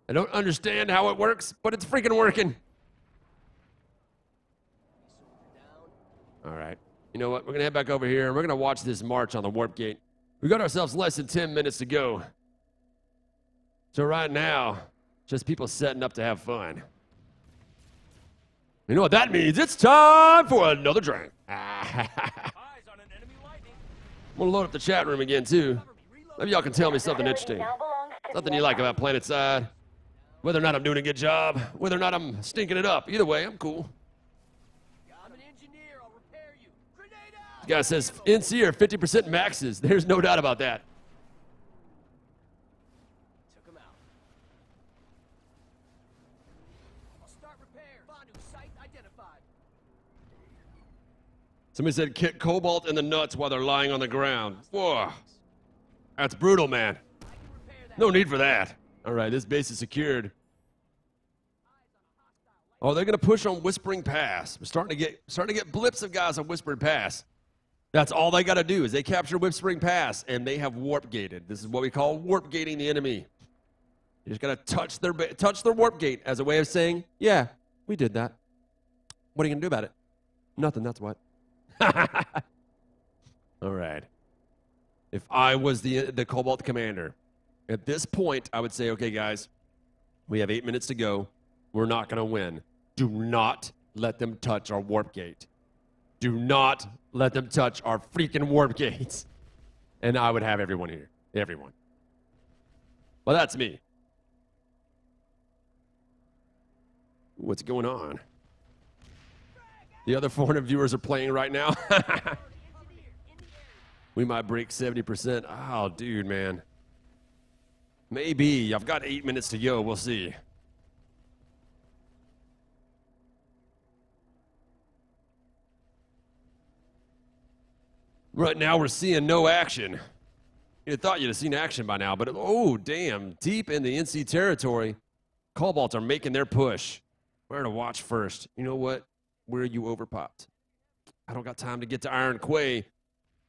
I don't understand how it works, but it's freaking working. All right. You know what? We're going to head back over here and we're going to watch this march on the warp gate. We got ourselves less than 10 minutes to go. So right now, just people setting up to have fun. You know what that means? It's time for another drink. Eyes on an enemy lightning. I'm going to load up the chat room again, too. Maybe y'all can tell me something interesting. Something you like about Planetside. Whether or not I'm doing a good job. Whether or not I'm stinking it up. Either way, I'm cool. I'm an engineer. I'll repair you. Grenade out. This guy says NC are 50% maxes. There's no doubt about that. Took him out. I'll start repairs. Bonu site identified. Somebody said kick Cobalt in the nuts while they're lying on the ground. Whoa. That's brutal, man. No need for that. All right, this base is secured. Oh, they're going to push on Whispering Pass. We're starting to get blips of guys on Whispering Pass. That's all they got to do is they capture Whispering Pass, and they have warp gated. This is what we call warp gating the enemy. You just got to touch their warp gate as a way of saying, yeah, we did that. What are you going to do about it? Nothing, that's what. All right. If I was the Cobalt commander, at this point, I would say, okay, guys, we have 8 minutes to go. We're not going to win. Do not let them touch our warp gate. Do not let them touch our freaking warp gates. And I would have everyone here. Everyone. Well, that's me. What's going on? The other 400 viewers are playing right now. We might break 70%. Oh, dude, man. Maybe. I've got 8 minutes to go. We'll see. Right now, we're seeing no action. You'd thought you'd have seen action by now, but oh, damn. Deep in the NC territory, Cobalts are making their push. Where to watch first? You know what? Where are you overpopped? I don't got time to get to Iron Quay.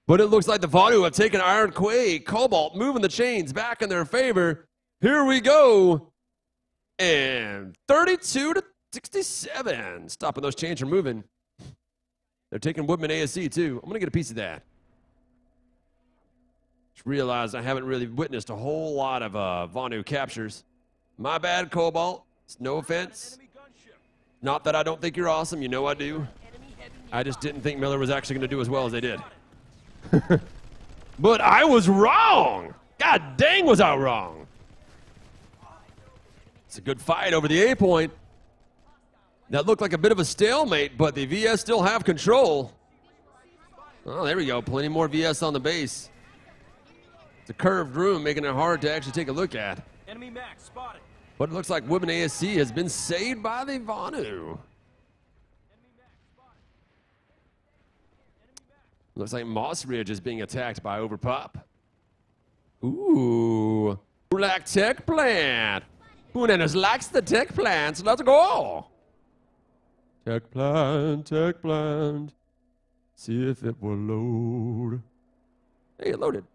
But it looks like the Vanu have taken Iron Quay. Cobalt moving the chains back in their favor. Here we go. And 32 to 67. Stopping those chains from moving. They're taking Woodman ASC too. I'm going to get a piece of that. Just realized I haven't really witnessed a whole lot of Vanu captures. My bad, Cobalt. It's no offense. Not that I don't think you're awesome. You know I do. I just didn't think Miller was actually going to do as well as they did. But I was wrong. God dang was I wrong. It's a good fight over the A point. That looked like a bit of a stalemate, but the VS still have control. Oh, there we go. Plenty more VS on the base. It's a curved room, making it hard to actually take a look at. Enemy max spotted. But it looks like Woodman ASC has been saved by the Vanu. Looks like Moss Ridge is being attacked by Overpop. Ooh. Black tech plant. Bananas likes the tech plants. Let's go. Tech plant, tech plant. See if it will load. Hey, it loaded.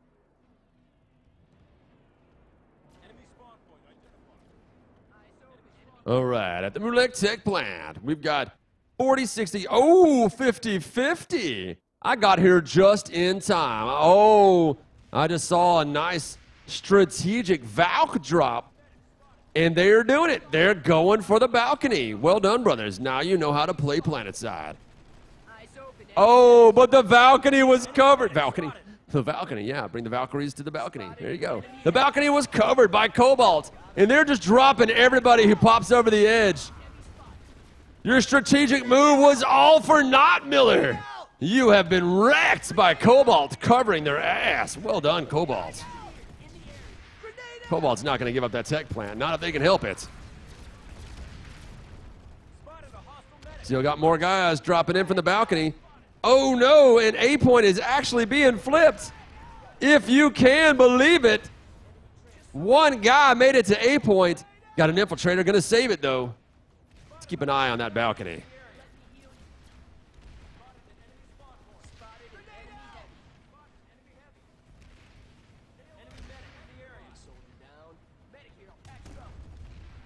All right, at the Mulek Tech Plant, we've got 40-60. Oh, 50-50. I got here just in time. Oh, I just saw a nice strategic Valk drop, and they're doing it. They're going for the balcony. Well done, brothers. Now you know how to play Planetside. Oh, but the balcony was covered. Balcony. The balcony, yeah. Bring the Valkyries to the balcony. There you go. The balcony was covered by Cobalt, and they're just dropping everybody who pops over the edge. Your strategic move was all for naught, Miller. You have been wrecked by Cobalt covering their ass. Well done, Cobalt. Cobalt's not going to give up that tech plant. Not if they can help it. Still got more guys dropping in from the balcony. Oh no, and A point is actually being flipped. If you can believe it. One guy made it to A point. Got an infiltrator, gonna save it though. Let's keep an eye on that balcony.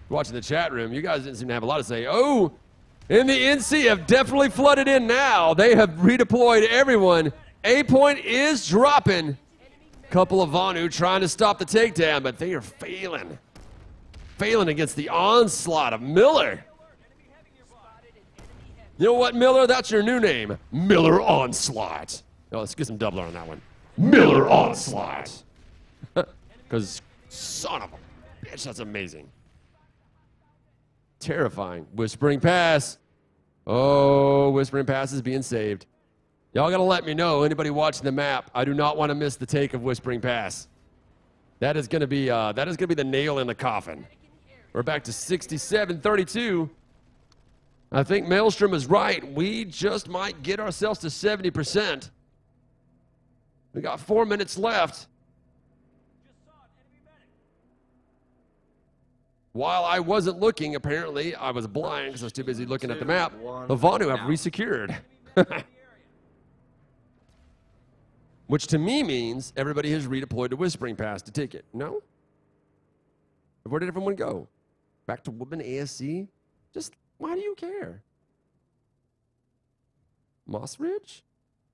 Watching the chat room, you guys didn't seem to have a lot to say. Oh, and the NC have definitely flooded in now. They have redeployed everyone. A point is dropping. Couple of Vanu trying to stop the takedown, but they are failing. Failing against the onslaught of Miller. You know what, Miller? That's your new name. Miller Onslaught. Oh, let's get some doubler on that one. Miller Onslaught. Because, son of a bitch, that's amazing. Terrifying. Whispering Pass. Oh, Whispering Pass is being saved. Y'all gotta let me know, anybody watching the map, I do not want to miss the take of Whispering Pass. That is gonna be the nail in the coffin. We're back to 67-32. I think Maelstrom is right. We just might get ourselves to 70%. We got 4 minutes left. While I wasn't looking, apparently, I was blind because I was too busy looking at the map. The Vonu have resecured. Which to me means everybody has redeployed to Whispering Pass to take it. No? Where did everyone go? Back to Woodman ASC? Just, why do you care? Moss Ridge?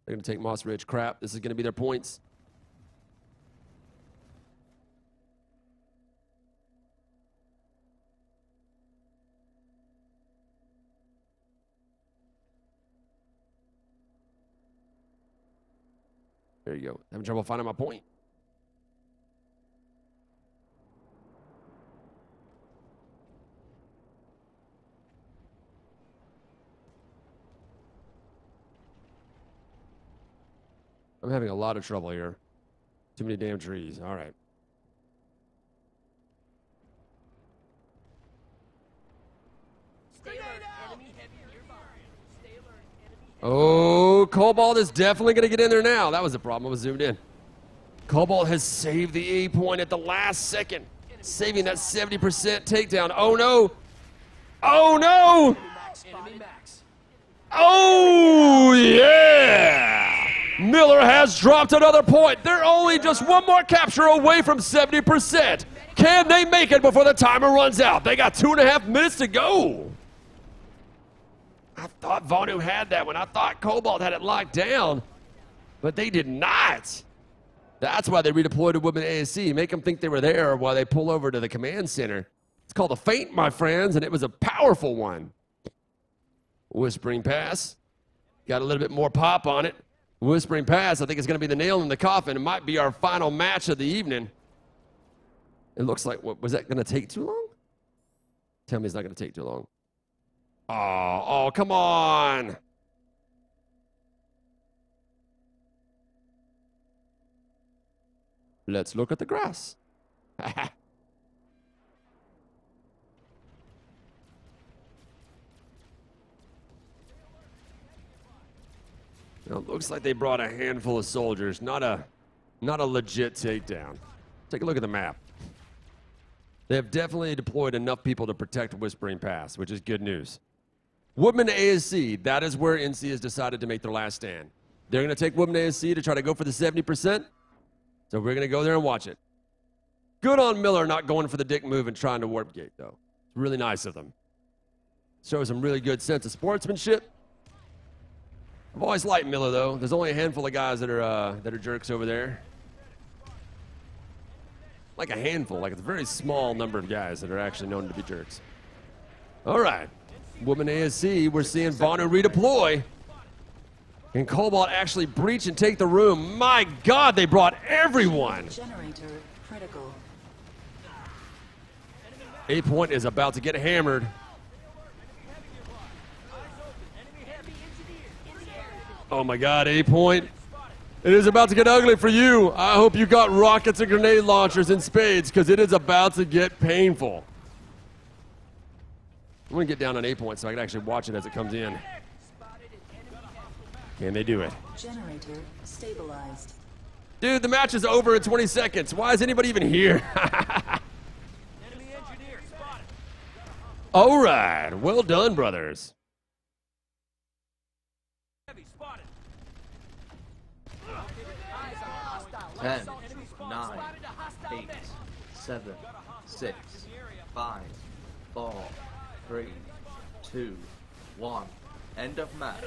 They're going to take Moss Ridge. Crap, this is going to be their points. There you go. Having trouble finding my point. I'm having a lot of trouble here. Too many damn trees. All right. Oh, Cobalt is definitely going to get in there now. That was the problem. I was zoomed in. Cobalt has saved the A point at the last second, saving that 70% takedown. Oh, no. Oh, no. Oh, yeah. Miller has dropped another point. They're only just one more capture away from 70%. Can they make it before the timer runs out? They got 2.5 minutes to go. I thought Vonu had that one. I thought Cobalt had it locked down, but they did not. That's why they redeployed to Woodman ASC. Make them think they were there while they pull over to the command center. It's called a feint, my friends, and it was a powerful one. Whispering Pass. Got a little bit more pop on it. Whispering Pass, I think it's going to be the nail in the coffin. It might be our final match of the evening. It looks like, what, was that going to take too long? Tell me it's not going to take too long. Oh, come on. Let's look at the grass. Now, it looks like they brought a handful of soldiers, not a legit takedown. Take a look at the map. They have definitely deployed enough people to protect Whispering Pass, which is good news. Woodman ASC, that is where NC has decided to make their last stand. They're going to take Woodman ASC to try to go for the 70%. So we're going to go there and watch it. Good on Miller not going for the dick move and trying to warp gate, though. It's really nice of them. Shows some really good sense of sportsmanship. I've always liked Miller, though. There's only a handful of guys that are jerks over there. Like a handful, like it's a very small number of guys that are actually known to be jerks. All right. Woodman ASC, we're seeing Vonu redeploy. And Cobalt actually breach and take the room. My God, they brought everyone. Generator critical. A point is about to get hammered. Oh my God, A point. It is about to get ugly for you. I hope you got rockets and grenade launchers in spades because it is about to get painful. I'm going to get down on A point so I can actually watch it as it comes in. Can they do it? Generator stabilized. Dude, the match is over in 20 seconds. Why is anybody even here? All right. Well done, brothers. 10, 9, 8, 7, 6, 5, 4, 3, 2, 1. End of match.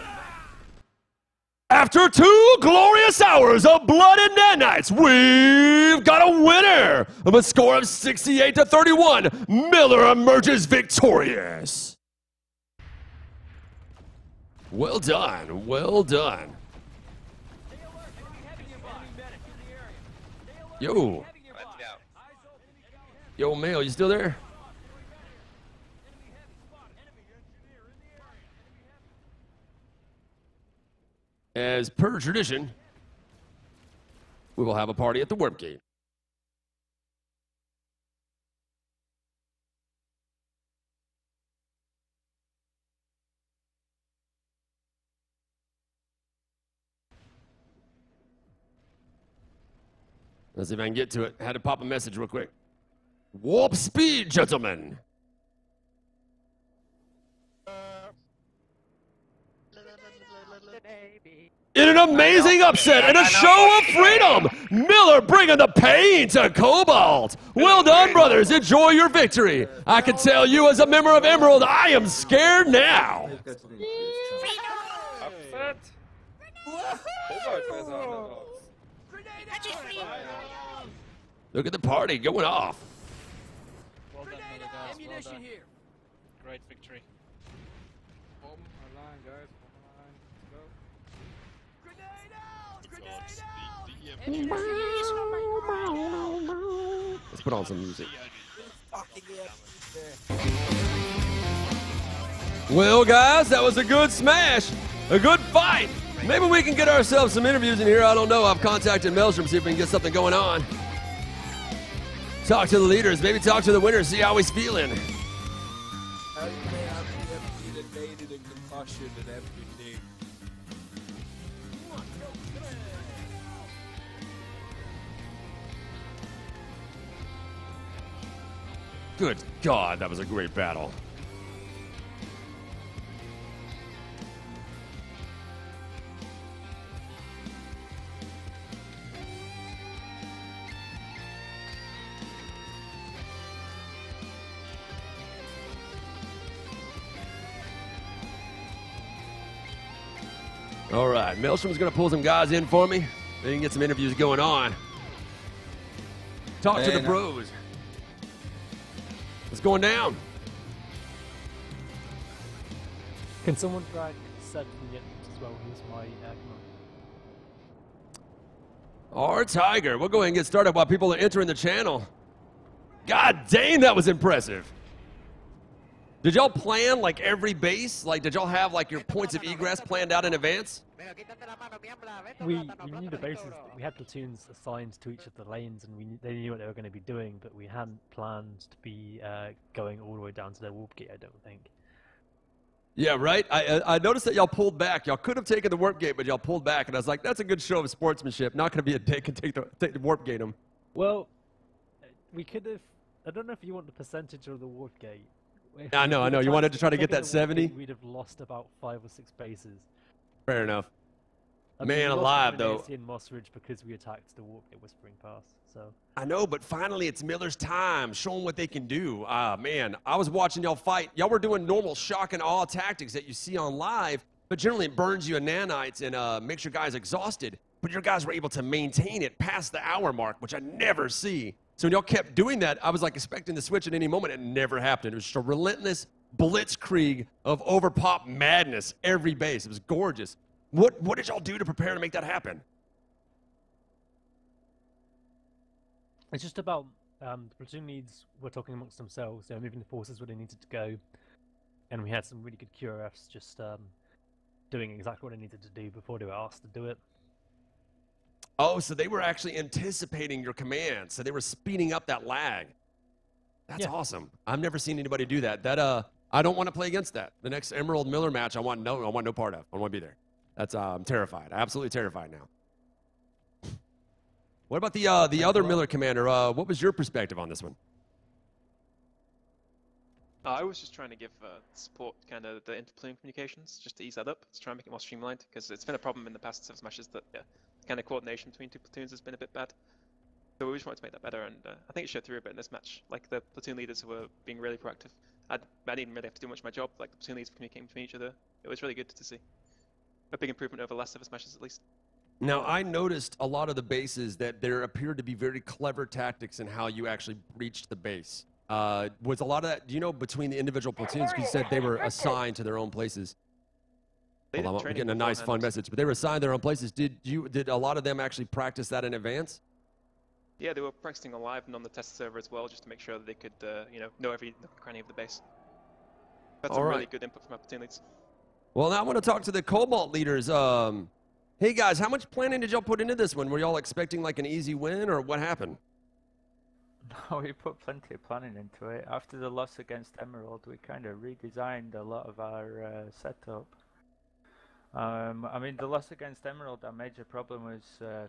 After 2 glorious hours of blood and nanites, we've got a winner of a score of 68-31. Miller emerges victorious. Well done, well done. Yo. Yo, Mail, you still there? As per tradition, we will have a party at the warp gate. Let's see if I can get to it. Had to pop a message real quick. Warp speed, gentlemen. In an amazing upset and a show of freedom, Miller bringing the pain to Cobalt. Well done, brothers. Enjoy your victory. I can tell you as a member of Emerald, I am scared now. Let's go to the interviews, chum. Upset. Cobalt has underdogs. Look at the party going off. Well done, Miller, guys. Well Ammunition done. here. Great victory. Form a line, guys. Form a line. Let's go. Grenade out! Grenade out! Let's put on some music. Well, guys, that was a good smash. A good fight. Maybe we can get ourselves some interviews in here. I don't know. I've contacted Maelstrom, see if we can get something going on. Talk to the leaders. Maybe talk to the winners, see how he's feeling. Good God, that was a great battle. All right, Maelstrom's going to pull some guys in for me. They can get some interviews going on. Talk to the bros. What's going down? Can someone drag 7 units as well? Here's my Our Tiger. We'll go ahead and get started while people are entering the channel. God dang, that was impressive. Did y'all plan like every base? Like, did y'all have like your points of egress planned out in advance? we knew the bases. We had platoons assigned to each of the lanes, and they knew what they were going to be doing, but we hadn't planned to be going all the way down to their warp gate, I don't think. Yeah, right? I noticed that y'all pulled back. Y'all could have taken the warp gate, but y'all pulled back, and I was like, that's a good show of sportsmanship. Not going to be a dick and take the warp gate them. Well, we could have... I don't know if you want the percentage of the warp gate. I know. You wanted to try to get that 70? We'd have lost about 5 or 6 bases. Fair enough. I mean, Man we lost alive, though. Manasi and Moss Ridge because we attacked the warp gate Whispering Pass. So I know, but finally it's Miller's time. Show them what they can do. Man, I was watching y'all fight. Y'all were doing normal shock and awe tactics that you see on live, but generally it burns you in nanites and makes your guys exhausted. But your guys were able to maintain it past the hour mark, which I never see. So when y'all kept doing that, I was like expecting to switch at any moment. It never happened. It was just a relentless blitzkrieg of overpop madness every base. It was gorgeous. What did y'all do to prepare to make that happen? it's just about the platoon leads were talking amongst themselves. They were moving the forces where they needed to go, and we had some really good QRFs just doing exactly what they needed to do before they were asked to do it. Oh, so they were actually anticipating your commands. So they were speeding up that lag. That's awesome. I've never seen anybody do that. I don't want to play against that. The next Emerald Miller match, I want no part of. I don't want to be there. That's I'm terrified. Absolutely terrified now. What about the other Miller commander? What was your perspective on this one? I was just trying to give support kind of the interplatoon communications, just to ease that up, to try and make it more streamlined, because it's been a problem in the past ServerSmashes that kind of coordination between 2 platoons has been a bit bad. So we just wanted to make that better, and I think it showed through a bit in this match. Like the platoon leaders were being really proactive. I didn't really have to do much of my job. Like the platoon leaders were communicating between each other. It was really good to see. A big improvement over last ServerSmashes at least. Now, I noticed a lot of the bases that there appeared to be very clever tactics in how you actually breached the base. Was a lot of that, do you know, between the individual platoons, because you said they were assigned to their own places. Hold on, I'm getting a nice, fun message. But they were assigned their own places. Did a lot of them actually practice that in advance? Yeah, they were practicing on live and on the test server as well, just to make sure that they could, know every cranny of the base. That's a really good input from our platoon leads. Well, now I want to talk to the Cobalt leaders. Hey guys, how much planning did y'all put into this one? Were y'all expecting like an easy win, or what happened? No, we put plenty of planning into it. After the loss against Emerald, we kind of redesigned a lot of our setup. I mean, the loss against Emerald, our major problem was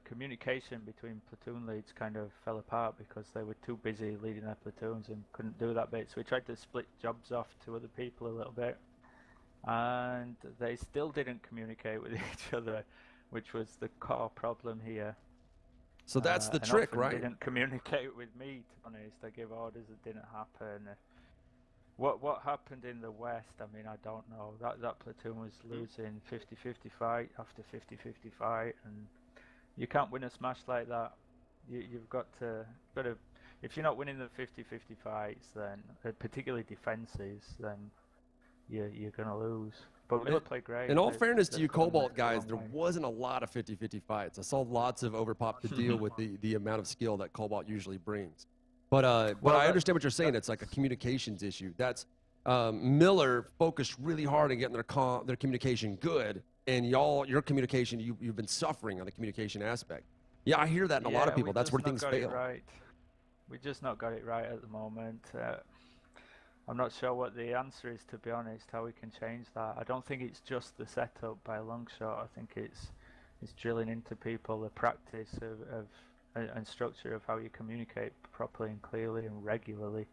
communication between platoon leads kind of fell apart because they were too busy leading their platoons and couldn't do that bit. So we tried to split jobs off to other people a little bit, and they still didn't communicate with each other, which was the core problem here. So that's the and trick, often right? Didn't communicate with me, to be honest. I gave orders that didn't happen. What happened in the West, I mean, I don't know. That platoon was losing 50-50 fight after 50-50 fight, and you can't win a smash like that. You've got to, if you're not winning the 50-50 fights, then particularly defenses, then you're gonna lose. But Miller played great. In all fairness to They've you gone Cobalt a guys, long there way. wasn't a lot of 50-50 fights. I saw lots of overpop to deal with the amount of skill that Cobalt usually brings. But I understand what you're saying. It's like a communications issue. That's Miller focused really hard on getting their communication good, and your communication, you've been suffering on the communication aspect. Yeah, I hear that in a lot of people. That's where things fail. Right. We just not got it right at the moment. I'm not sure what the answer is, to be honest, how we can change that. I don't think it's just the setup by a long shot. I think it's drilling into people the practice of and structure of how you communicate properly and clearly and regularly.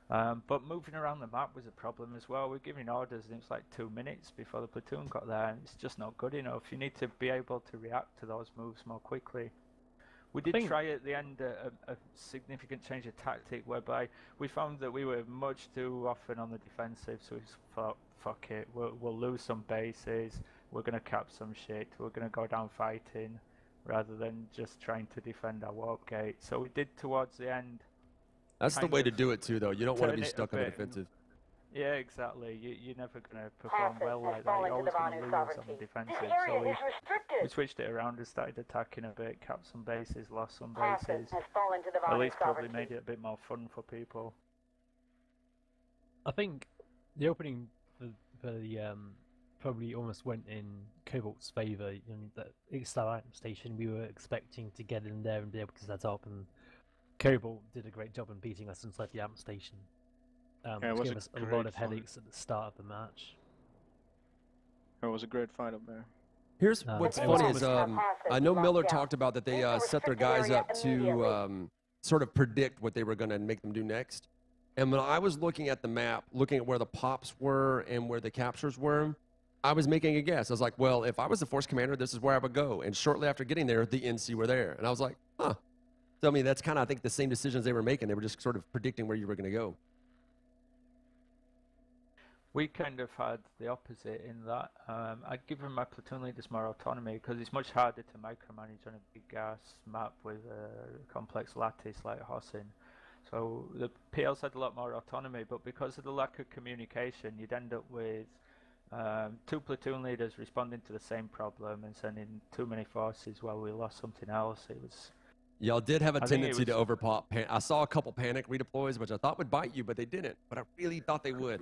But moving around the map was a problem as well. We're giving orders and it's like 2 minutes before the platoon got there, and it's just not good enough. You need to be able to react to those moves more quickly. We did try at the end a significant change of tactic whereby we found that we were much too often on the defensive, so we thought, fuck it, we'll lose some bases, we're going to cap some shit, we're going to go down fighting rather than just trying to defend our warp gate. So we did towards the end. That's the way to do it too, though. You don't want to be stuck on the defensive. Yeah, exactly. You're never going to perform well like that. You're always going to lose on the defensive. So we switched it around and started attacking a bit, capped some bases, lost some bases. At least probably made it a bit more fun for people. I think the opening for the probably almost went in Cobalt's favour. I mean, the Escalating station, we were expecting to get in there and be able to set up, and Cobalt did a great job in beating us inside the amp station. It gave us a lot of headaches at the start of the match. It was a great fight up there. Here's what's funny is I know Miller talked about that they set their guys up to sort of predict what they were going to make them do next. And when I was looking at the map, looking at where the pops were and where the captures were, I was making a guess. I was like, well, if I was the force commander, this is where I would go. And shortly after getting there, the NC were there. And I was like, huh. So, I mean, that's kind of, I think, the same decisions they were making. They were just sort of predicting where you were going to go. We kind of had the opposite in that I'd given my platoon leaders more autonomy because it's much harder to micromanage on a big gas map with a complex lattice like Hossin. So the PLs had a lot more autonomy, but because of the lack of communication, you'd end up with 2 platoon leaders responding to the same problem and sending too many forces while we lost something else. It was... Y'all did have a tendency to overpop. I saw a couple panic redeploys, which I thought would bite you, but they didn't. But I really thought they would.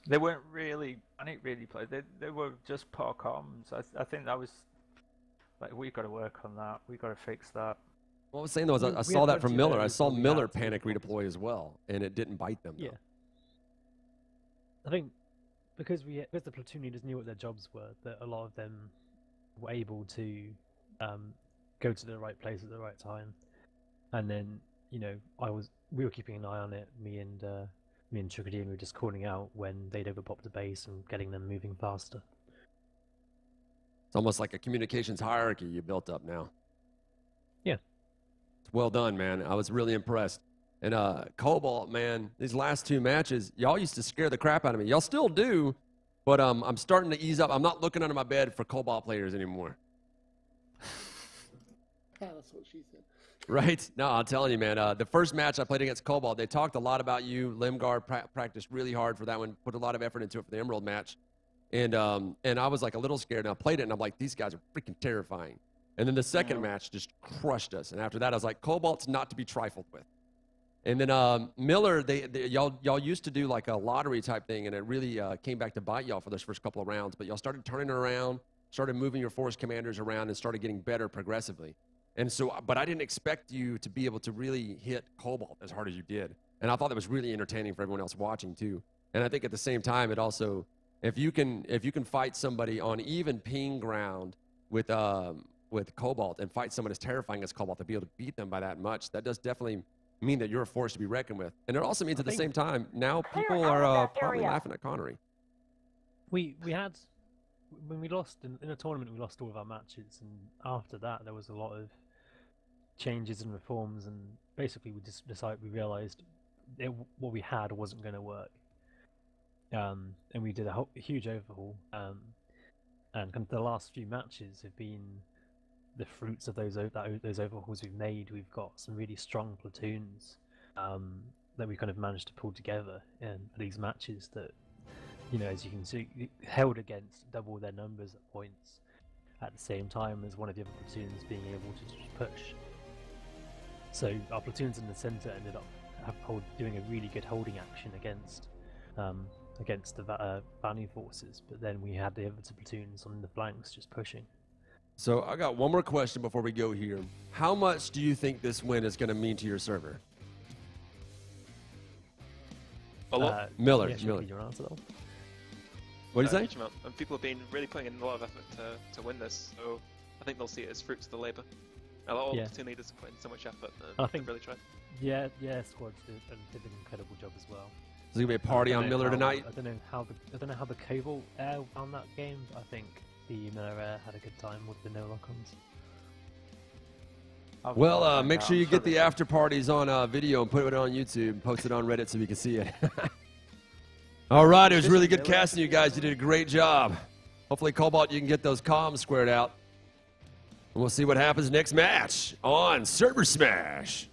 They weren't really panic redeploys. They were just poor comms. I think that was like, we got to work on that. We got to fix that. What I was saying though is I saw that from Miller. I saw Miller panic redeploy as well, and it didn't bite them. Yeah. I think because the platoon leaders knew what their jobs were, that a lot of them were able to go to the right place at the right time, and then we were keeping an eye on it. Me and Chukadi, and we were just calling out when they'd overpopped a base and getting them moving faster. It's almost like a communications hierarchy you built up now. Yeah. It's well done, man. I was really impressed. And Cobalt, man, these last 2 matches, y'all used to scare the crap out of me. Y'all still do, but I'm starting to ease up. I'm not looking under my bed for Cobalt players anymore. That's what she said. Right? No, I'm telling you, man. The first match I played against Cobalt, they talked a lot about you. Limgar practiced really hard for that one, put a lot of effort into it for the Emerald match. And I was like a little scared, and I played it, and I'm like, these guys are freaking terrifying. And then the second match just crushed us. And after that, I was like, Cobalt's not to be trifled with. And then Miller, y'all used to do like a lottery type thing, and it really came back to bite y'all for those first couple of rounds. But y'all started turning it around, started moving your force commanders around, and started getting better progressively. And so, but I didn't expect you to be able to really hit Cobalt as hard as you did. And I thought that was really entertaining for everyone else watching too. And I think at the same time, it also If you can fight somebody on even ping ground with Cobalt and fight someone as terrifying as Cobalt, to be able to beat them by that much, that does definitely mean that you're a force to be reckoned with. And it also means at the same time, now people are probably laughing at Connery. We had, when we lost in a tournament, we lost all of our matches, and after that there was a lot of changes and reforms, and basically we realized what we had wasn't going to work, and we did a huge overhaul, and kind of the last few matches have been the fruits of those overhauls we've made. We've got some really strong platoons that we kind of managed to pull together in these matches that, you know, as you can see, held against double their numbers at points, at the same time as one of the other platoons being able to just push. So our platoons in the centre ended up doing a really good holding action against the Banu forces, but then we had the other two platoons on the flanks just pushing. So I got one more question before we go here. How much do you think this win is going to mean to your server? A lot. Miller. Yeah, Miller. your answer though. What do you say? Huge amount. And people have been really putting in a lot of effort to win this, so I think they'll see it as fruits of the labour. All the platoon leaders have put in so much effort, and they've really tried. Yeah, squads did an incredible job as well. There's gonna be a party on Miller tonight. I don't know how the Cobalt Air found that game, but I think the Miller Air had a good time with the no lock-ons. Well, make sure you get the after parties on video and put it on YouTube, post it on Reddit so we can see it. All right, it was really good casting you guys. You did a great job. Hopefully, Cobalt, you can get those comms squared out. And we'll see what happens next match on ServerSmash.